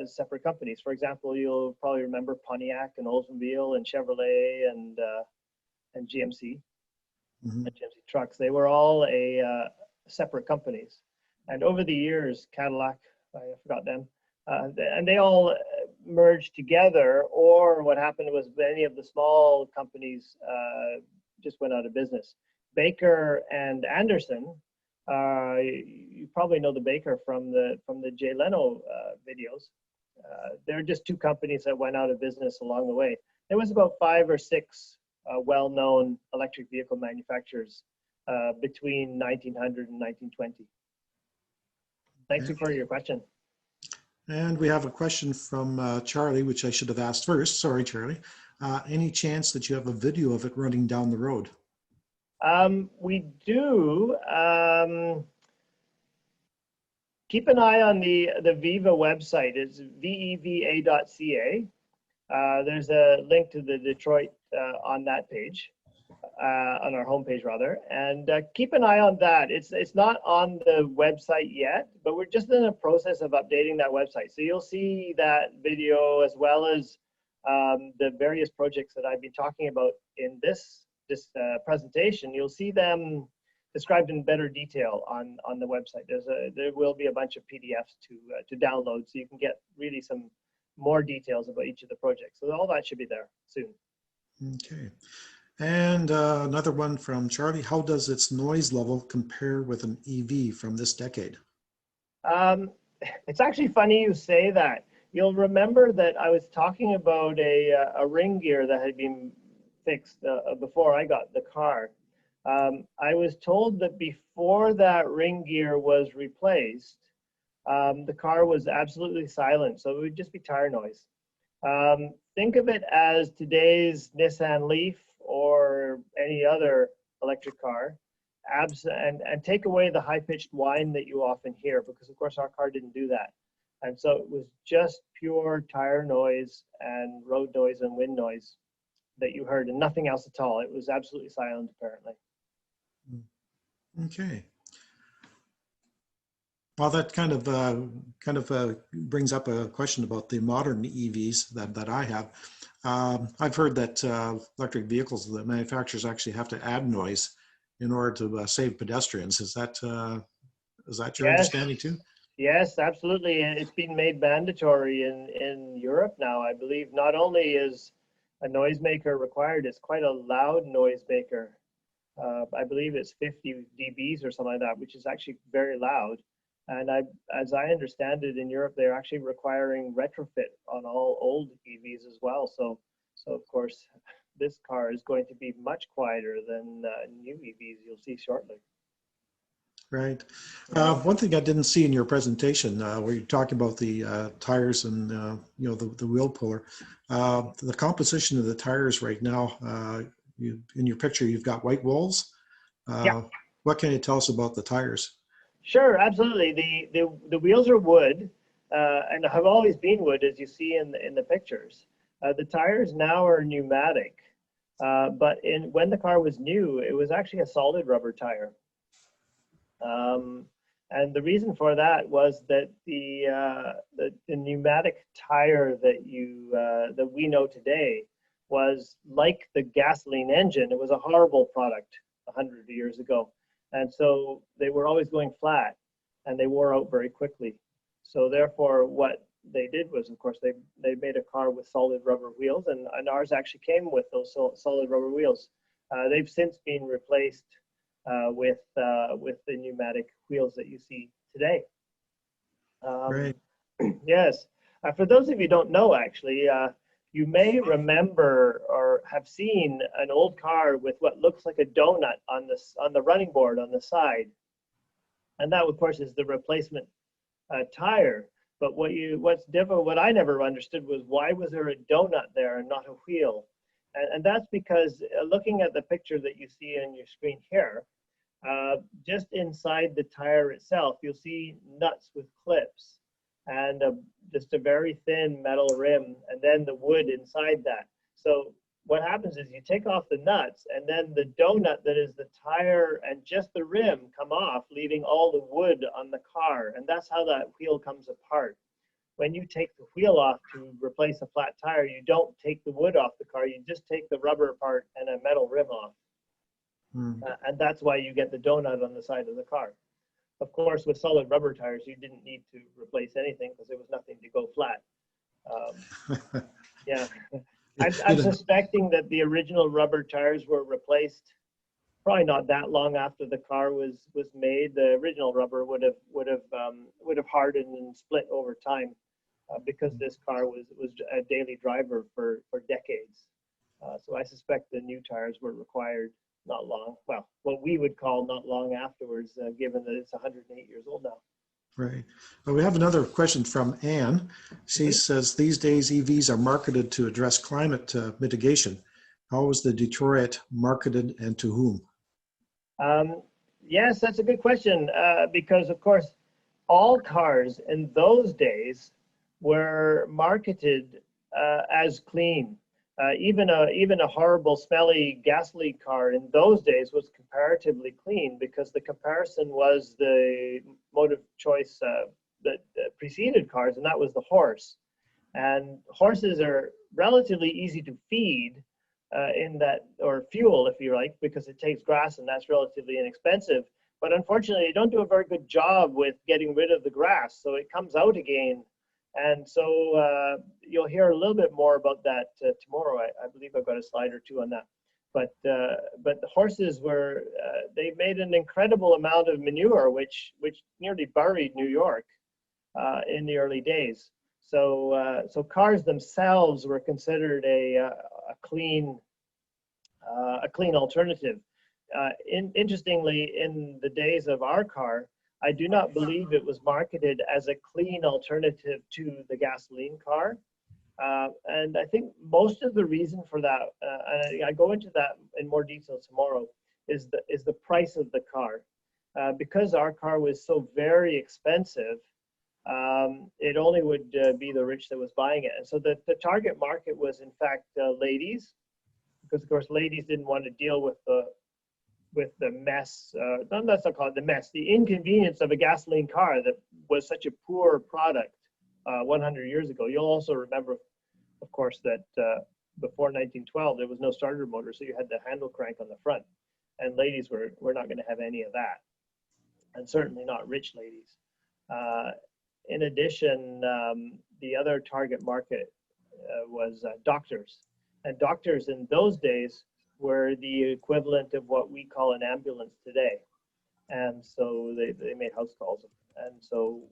as separate companies. For example, you'll probably remember Pontiac and Oldsmobile and Chevrolet and GMC, and GMC trucks. They were all separate companies. And over the years, Cadillac, I forgot them, and they all merged together, or what happened was many of the small companies just went out of business. Baker and Anderson, you probably know the Baker from the Jay Leno videos. They're just 2 companies that went out of business along the way. There was about 5 or 6 well-known electric vehicle manufacturers between 1900 and 1920. Thanks for your question. And we have a question from Charlie, which I should have asked first. Sorry, Charlie. Any chance that you have a video of it running down the road? We do. Keep an eye on the Viva website. It's veva.ca. There's a link to the Detroit on that page, on our homepage rather, and keep an eye on that. It's not on the website yet, but we're just in the process of updating that website. So you'll see that video as well as the various projects that I've been talking about in this presentation. You'll see them described in better detail on the website. There will be a bunch of PDFs to download, so you can get really some more details about each of the projects. So all that should be there soon. Okay. And another one from Charlie. How does its noise level compare with an EV from this decade? It's actually funny you say that. You'll remember that I was talking about a ring gear that had been fixed before I got the car. I was told that before that ring gear was replaced, the car was absolutely silent, so it would just be tire noise. Think of it as today's Nissan Leaf or any other electric car, and take away the high-pitched whine that you often hear, because of course our car didn't do that. And so it was just pure tire noise and road noise and wind noise that you heard, and nothing else at all. It was absolutely silent, apparently. Okay. Well, that kind of brings up a question about the modern EVs that I have. I've heard that electric vehicles, the manufacturers actually have to add noise in order to save pedestrians. Is that your understanding too? Yes, absolutely. And it's been made mandatory in Europe now, I believe. Not only is a noisemaker required, it's quite a loud noisemaker. I believe it's 50 dBs or something like that, which is actually very loud. And as I understand it, in Europe, they're actually requiring retrofit on all old EVs as well. So of course, this car is going to be much quieter than new EVs you'll see shortly. Right. One thing I didn't see in your presentation, where you talk about the tires and the wheel puller, the composition of the tires right now. In your picture, you've got white walls. Yeah. What can you tell us about the tires? Sure, absolutely. The wheels are wood, and have always been wood, as you see in the pictures. The tires now are pneumatic, but when the car was new, it was actually a solid rubber tire. And the reason for that was that the pneumatic tire that we know today was like the gasoline engine. It was a horrible product 100 years ago. And so they were always going flat, and they wore out very quickly. So therefore, what they did was, of course, they made a car with solid rubber wheels, and ours actually came with those solid rubber wheels. They've since been replaced with the pneumatic wheels that you see today. Right. Yes. For those of you who don't know, actually, you may remember or have seen an old car with what looks like a donut on the running board on the side, and that, of course, is the replacement tire. But what's different, what I never understood was, why was there a donut there and not a wheel? And that's because looking at the picture that you see on your screen here, just inside the tire itself, you'll see nuts with clips and just a very thin metal rim, and then the wood inside that. So what happens is you take off the nuts, and then the donut that is the tire and just the rim come off, leaving all the wood on the car, and that's how that wheel comes apart. When you take the wheel off to replace a flat tire, you don't take the wood off the car, you just take the rubber part and a metal rim off. And that's why you get the donut on the side of the car. Of course, with solid rubber tires, you didn't need to replace anything because there was nothing to go flat. Yeah, I'm suspecting that the original rubber tires were replaced probably not that long after the car was made. The original rubber would have hardened and split over time because this car was a daily driver for decades. So I suspect the new tires were required not long, well, what we would call not long afterwards, given that it's 108 years old now. Right. Well, we have another question from Anne. She says, these days EVs are marketed to address climate mitigation. How was the Detroit marketed, and to whom? Yes, that's a good question, because of course, all cars in those days were marketed as clean. Even a horrible, smelly gasoline car in those days was comparatively clean, because the comparison was the mode of choice that preceded cars, and that was the horse. And horses are relatively easy to feed or fuel, if you like, because it takes grass, and that's relatively inexpensive. But unfortunately, they don't do a very good job with getting rid of the grass, so it comes out again. And so you'll hear a little bit more about that tomorrow. I believe I've got a slide or two on that. But the horses were, they made an incredible amount of manure, which nearly buried New York in the early days. So cars themselves were considered a clean alternative. Interestingly, in the days of our car, I do not believe it was marketed as a clean alternative to the gasoline car. And I think most of the reason for that, and I go into that in more detail tomorrow, is the price of the car. Because our car was so very expensive, it only would be the rich that was buying it. And so the target market was in fact ladies, because of course ladies didn't want to deal with the mess, let's not call it the mess, the inconvenience of a gasoline car that was such a poor product 100 years ago. You'll also remember, of course, that before 1912, there was no starter motor, so you had the handle crank on the front. And ladies were not going to have any of that, and certainly not rich ladies. In addition, the other target market was doctors. And doctors in those days were the equivalent of what we call an ambulance today. And so they made house calls. And so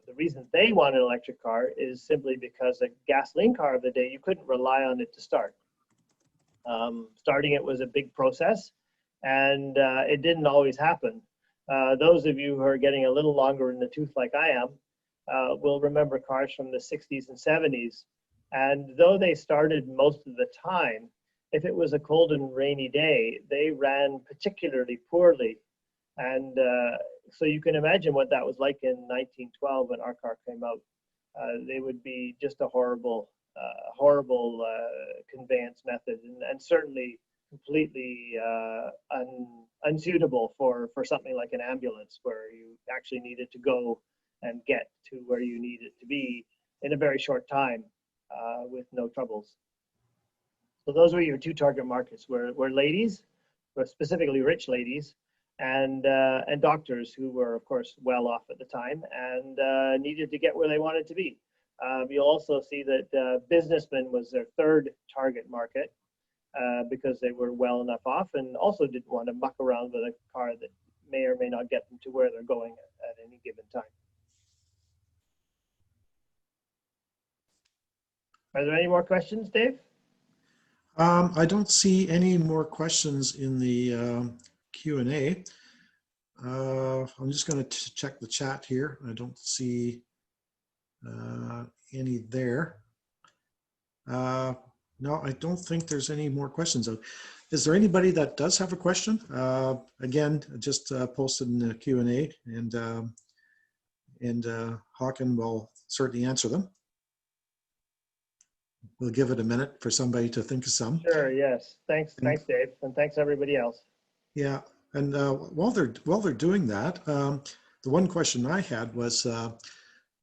the reason they want an electric car is simply because a gasoline car of the day, you couldn't rely on it to start. Starting it was a big process, and it didn't always happen. Those of you who are getting a little longer in the tooth like I am will remember cars from the 60s and 70s. And though they started most of the time, if it was a cold and rainy day, they ran particularly poorly. And so you can imagine what that was like in 1912 when our car came out. They would be just a horrible conveyance method, and certainly completely unsuitable for something like an ambulance, where you actually needed to go and get to where you needed to be in a very short time with no troubles. So those were your two target markets, were ladies, were specifically rich ladies, and doctors who were, of course, well off at the time and needed to get where they wanted to be. You'll also see that businessmen was their third target market because they were well enough off and also didn't want to muck around with a car that may or may not get them to where they're going at any given time. Are there any more questions, Dave? I don't see any more questions in the Q&A. I'm just going to check the chat here. I don't see any there. No, I don't think there's any more questions. Is there anybody that does have a question? Again, just post it in the Q&A, and Haakon will certainly answer them. We'll give it a minute for somebody to think of some. Sure. Yes. Thanks, Dave, and thanks everybody else. Yeah, and while they're doing that, the one question I had was,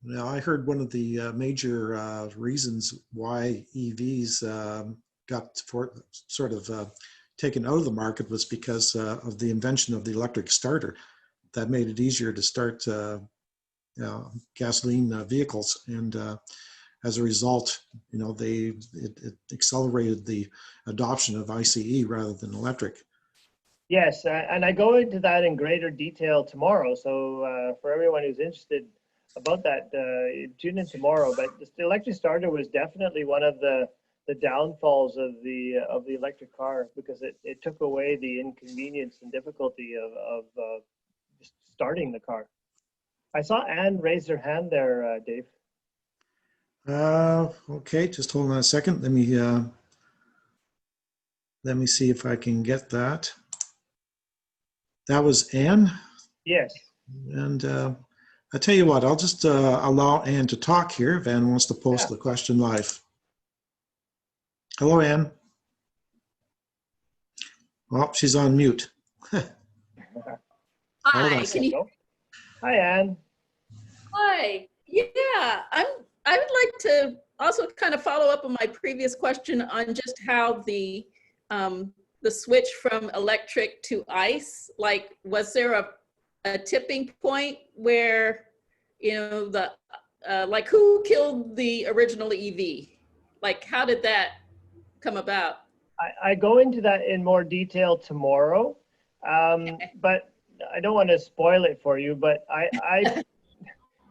now I heard one of the major reasons why EVs got sort of taken out of the market was because of the invention of the electric starter. That made it easier to start gasoline vehicles, and as a result, it accelerated the adoption of ICE rather than electric. Yes, and I go into that in greater detail tomorrow. So for everyone who's interested about that, tune in tomorrow. But the electric starter was definitely one of the downfalls of the electric car, because it took away the inconvenience and difficulty of just starting the car. I saw Anne raise her hand there, Dave. Okay, just hold on a second. Let me see if I can get that. That was Anne? Yes. And I'll tell you what, I'll just allow Anne to talk here if Anne wants to post the question live. Hello, Anne. Well, she's on mute. Hi, can you? Hi, Anne. Hi. Yeah, I would like to also kind of follow up on my previous question on just how the switch from electric to ICE, like, was there a tipping point where, like, who killed the original EV? Like, how did that come about? I go into that in more detail tomorrow, but I don't want to spoil it for you, but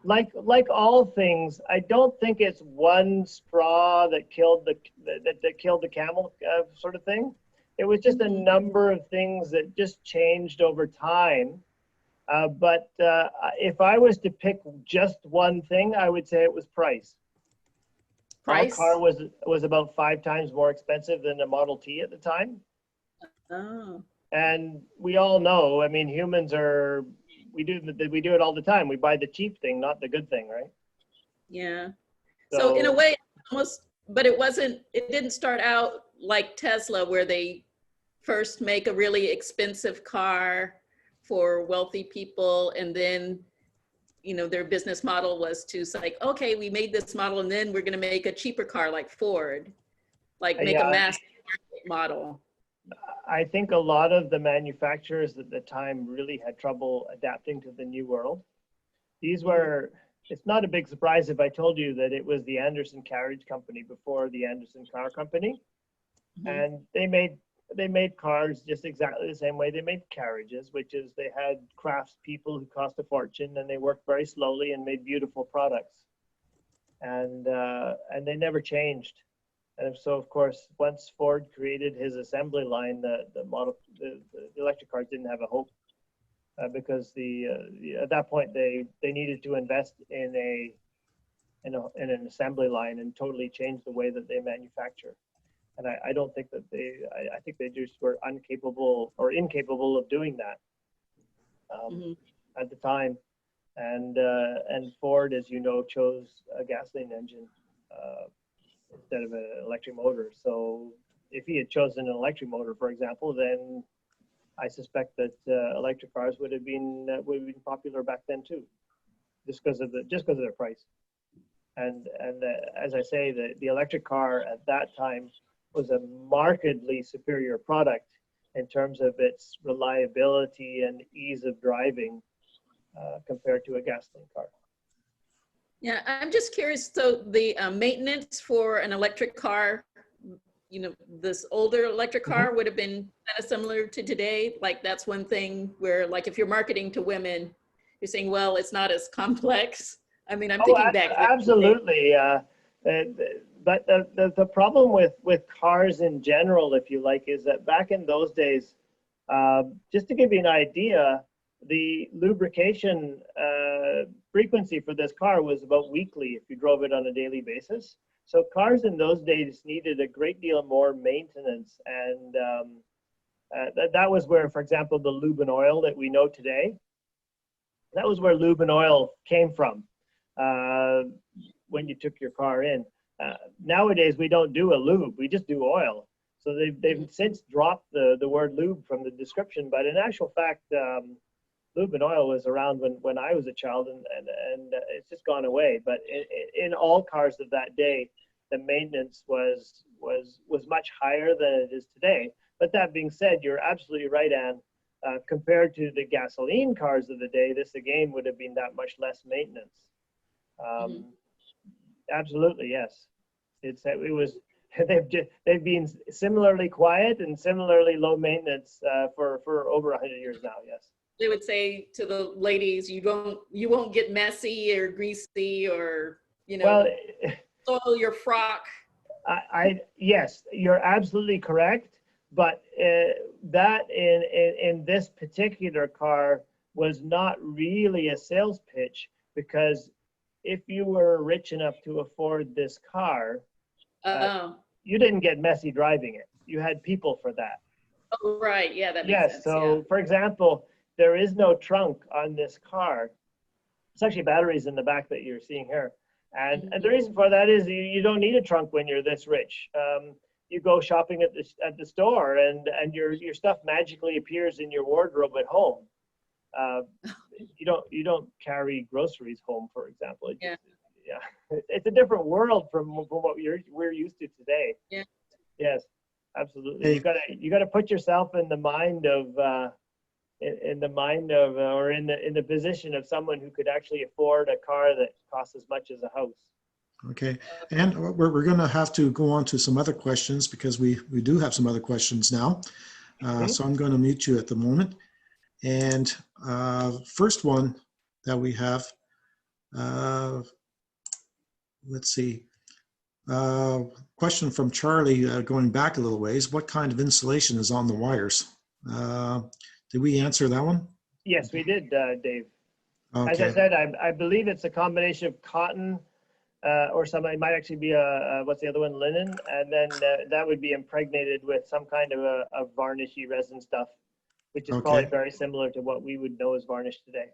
like all things, I don't think it's one straw that killed that killed the camel sort of thing. It was just a number of things that just changed over time. But if I was to pick just one thing, I would say it was price. Price? Our car was about 5 times more expensive than the Model T at the time. Oh. And we all know, I mean, humans are, we do it all the time. We buy the cheap thing, not the good thing, right? Yeah. So in a way, almost, but it didn't start out like Tesla, where they first make a really expensive car for wealthy people, and then, you know, their business model was to say, okay, we made this model, and then we're going to make a cheaper car like Ford, like make a mass market model. I think a lot of the manufacturers at the time really had trouble adapting to the new world. These were, it's not a big surprise if I told you that it was the Anderson Carriage Company before the Anderson Car Company. And they made cars just exactly the same way they made carriages, which is they had craftspeople who cost a fortune, and they worked very slowly and made beautiful products. And they never changed. And so, of course, once Ford created his assembly line, the electric cars didn't have a hope, because at that point they needed to invest in an assembly line and totally change the way that they manufacture. And I don't think that I think they just were incapable of doing that at the time. And Ford, as you know, chose a gasoline engine instead of an electric motor. So if he had chosen an electric motor, for example, then I suspect that electric cars would have been popular back then too, just because of their price. And as I say, the electric car at that time was a markedly superior product in terms of its reliability and ease of driving compared to a gasoline car. Yeah, I'm just curious. So the maintenance for an electric car, you know, this older electric car would have been kind of similar to today. Like that's one thing where, like, if you're marketing to women, you're saying, well, it's not as complex. I mean, I'm thinking back. Absolutely. But the problem with cars in general, if you like, is that back in those days, just to give you an idea, the lubrication frequency for this car was about weekly if you drove it on a daily basis. So cars in those days needed a great deal more maintenance. And that was where, for example, the lube and oil that we know today, that was where lube and oil came from when you took your car in. Nowadays, we don't do a lube, we just do oil. So they've since dropped the word lube from the description, but in actual fact, lube and oil was around when I was a child, and it's just gone away. But in all cars of that day, the maintenance was much higher than it is today. But that being said, you're absolutely right, Anne. Compared to the gasoline cars of the day, this again would have been that much less maintenance. Absolutely, yes. They've been similarly quiet and similarly low maintenance for over 100 years now. Yes. They would say to the ladies, you won't get messy or greasy or, you know, soil your frock. Yes, you're absolutely correct. But that in this particular car was not really a sales pitch, because if you were rich enough to afford this car, you didn't get messy driving it. You had people for that. Oh, right. Yeah, that makes sense. So for example, there is no trunk on this car. It's actually batteries in the back that you're seeing here. And the reason for that is you don't need a trunk when you're this rich. You go shopping at the store, and your stuff magically appears in your wardrobe at home. You don't carry groceries home, for example. It's a different world from what we're used to today. Yeah. Yes, absolutely. You gotta put yourself in the mind of or in the position of someone who could actually afford a car that costs as much as a house. Okay, and we're going to have to go on to some other questions, because we do have some other questions now. So I'm going to mute you at the moment. And first one that we have Let's see. Question from Charlie, going back a little ways. What kind of insulation is on the wires? Did we answer that one? Yes, we did, Dave. As I Okay. said, I believe it's a combination of cotton or something. It might actually be what's the other one, linen, and then that would be impregnated with some kind of a varnishy resin stuff, which is probably Okay. very similar to what we would know as varnish today.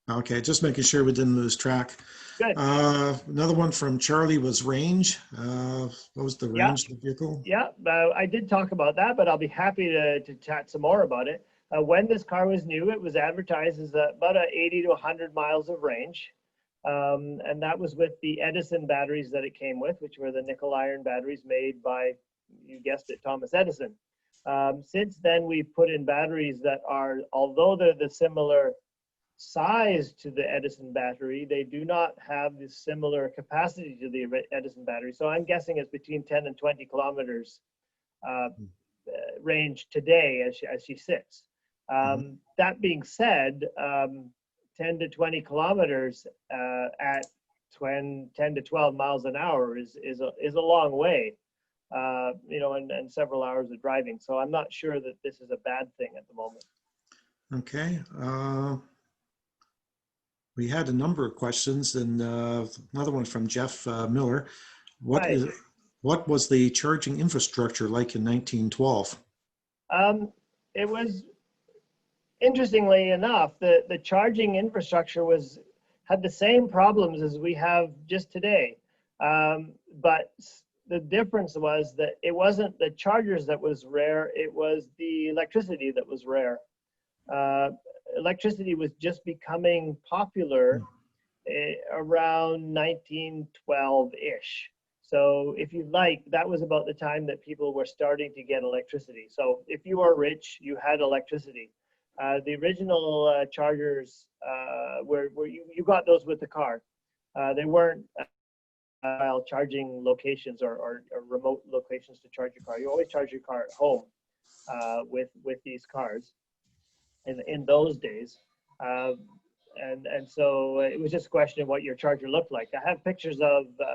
Okay, just making sure we didn't lose track. Good. Another one from Charlie was range. What was the Yeah. range of the vehicle? Yeah, I did talk about that, but I'll be happy to chat some more about it. When this car was new, it was advertised as about 80 to 100 miles of range. And that was with the Edison batteries that it came with, which were the nickel iron batteries made by, you guessed it, Thomas Edison. Since then, we've put in batteries that are, although they're the similar size to the Edison battery, they do not have the similar capacity to the Edison battery. So I'm guessing it's between 10 and 20 kilometers range today as she sits. That being said, 10 to 20 kilometers at 10 to 12 miles an hour is a long way, you know, and several hours of driving. So I'm not sure that this is a bad thing at the moment. Okay. We had a number of questions, and another one from Jeff Miller. What was the charging infrastructure like in 1912? It was, interestingly enough, the charging infrastructure had the same problems as we have just today. But the difference was that it wasn't the chargers that was rare, it was the electricity that was rare. Electricity was just becoming popular around 1912-ish. So if you like, that was about the time that people were starting to get electricity. So if you were rich, you had electricity. The original chargers where you got those with the car. They weren't charging locations or remote locations to charge your car. You always charge your car at home with these cars in those days. And so it was just a question of what your charger looked like. I have pictures of the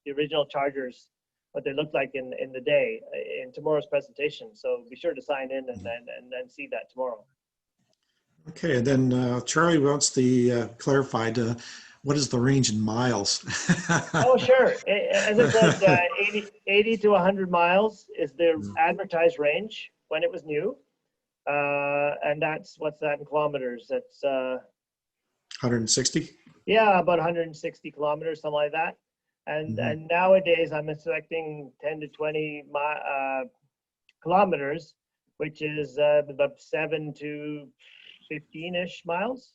original chargers, what they looked like in the day in tomorrow's presentation. So be sure to sign in and then see that tomorrow. Okay, and then Charlie wants the clarified. What is the range in miles? Oh, sure. As I said, 80 to 100 miles is the advertised range when it was new. And what's that in kilometers? That's 160? Yeah, about 160 kilometers, something like that. And nowadays I'm expecting 10 to 20 kilometers, which is about 7 to 15-ish miles.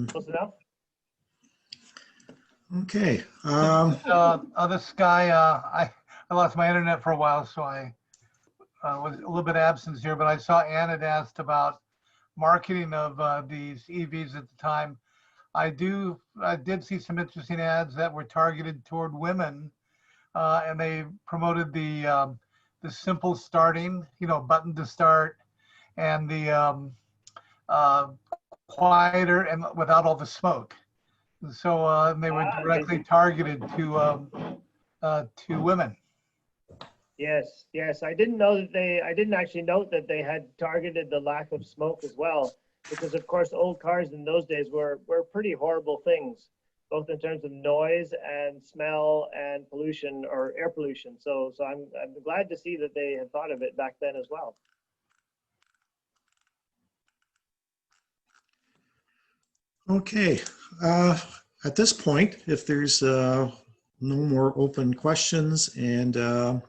Close enough. Okay. This guy, I lost my internet for a while, so I was a little bit absent here, but I saw Ann had asked about marketing of these EVs at the time. I did see some interesting ads that were targeted toward women, and they promoted the simple starting, button to start, and the quieter and without all the smoke. So they were directly targeted to women. Yes. I didn't actually note that they had targeted the lack of smoke as well, because of course old cars in those days were pretty horrible things, both in terms of noise and smell and pollution or air pollution. So I'm glad to see that they had thought of it back then as well. Okay. At this point, if there's no more open questions, and I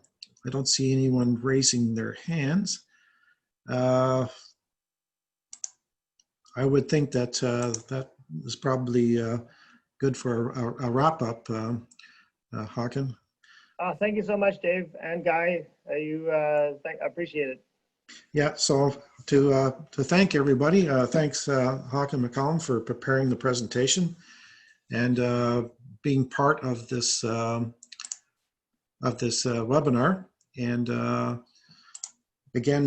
don't see anyone raising their hands, I would think that that is probably good for a wrap up, Haakon. Thank you so much, Dave and Guy. I appreciate it. Yeah, so to thank everybody, thanks Haakon MacCallum for preparing the presentation and being part of this webinar. And again,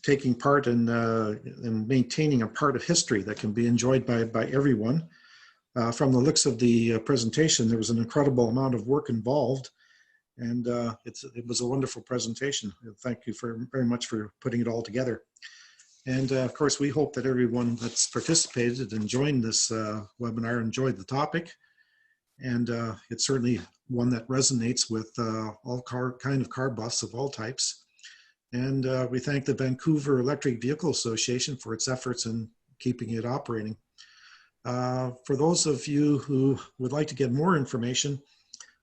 taking part in maintaining a part of history that can be enjoyed by everyone. From the looks of the presentation, there was an incredible amount of work involved, and it was a wonderful presentation. Thank you very much for putting it all together. And of course, we hope that everyone that's participated and joined this webinar enjoyed the topic. And it's certainly one that resonates with all kind of car buffs of all types. And we thank the Vancouver Electric Vehicle Association for its efforts in keeping it operating. For those of you who would like to get more information,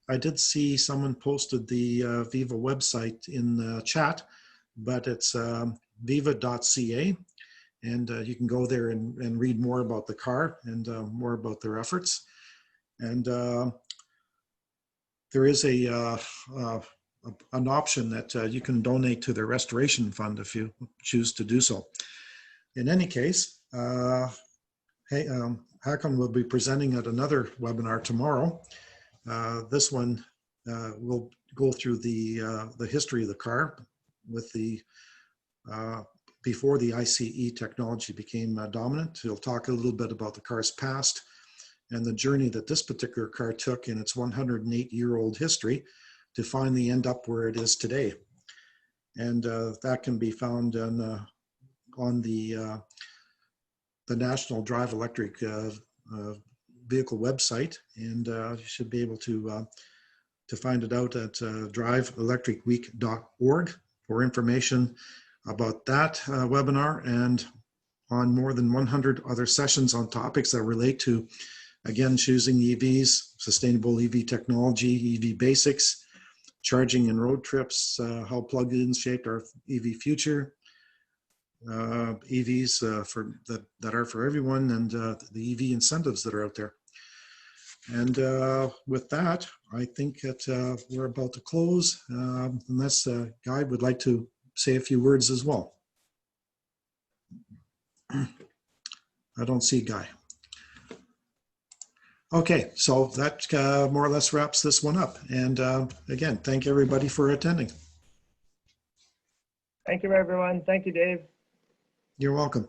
I did see someone posted the Viva website in the chat, but it's viva.ca, and you can go there and read more about the car and more about their efforts. And there is an option that you can donate to their restoration fund if you choose to do so. In any case, Haakon will be presenting at another webinar tomorrow. This one will go through the history of the car with the before the ICE technology became dominant. He'll talk a little bit about the car's past and the journey that this particular car took in its 108-year-old history to finally end up where it is today. And that can be found on the National Drive Electric Vehicle website, and you should be able to find it out at driveelectricweek.org for information about that webinar and on more than 100 other sessions on topics that relate to, again, choosing EVs, sustainable EV technology, EV basics, charging and road trips, how plug-ins shaped our EV future, EVs that are for everyone, and the EV incentives that are out there. And with that, I think that we're about to close, unless Guy would like to say a few words as well. I don't see Guy. Okay, so that more or less wraps this one up. And again, thank everybody for attending. Thank you, everyone. Thank you, Dave. You're welcome.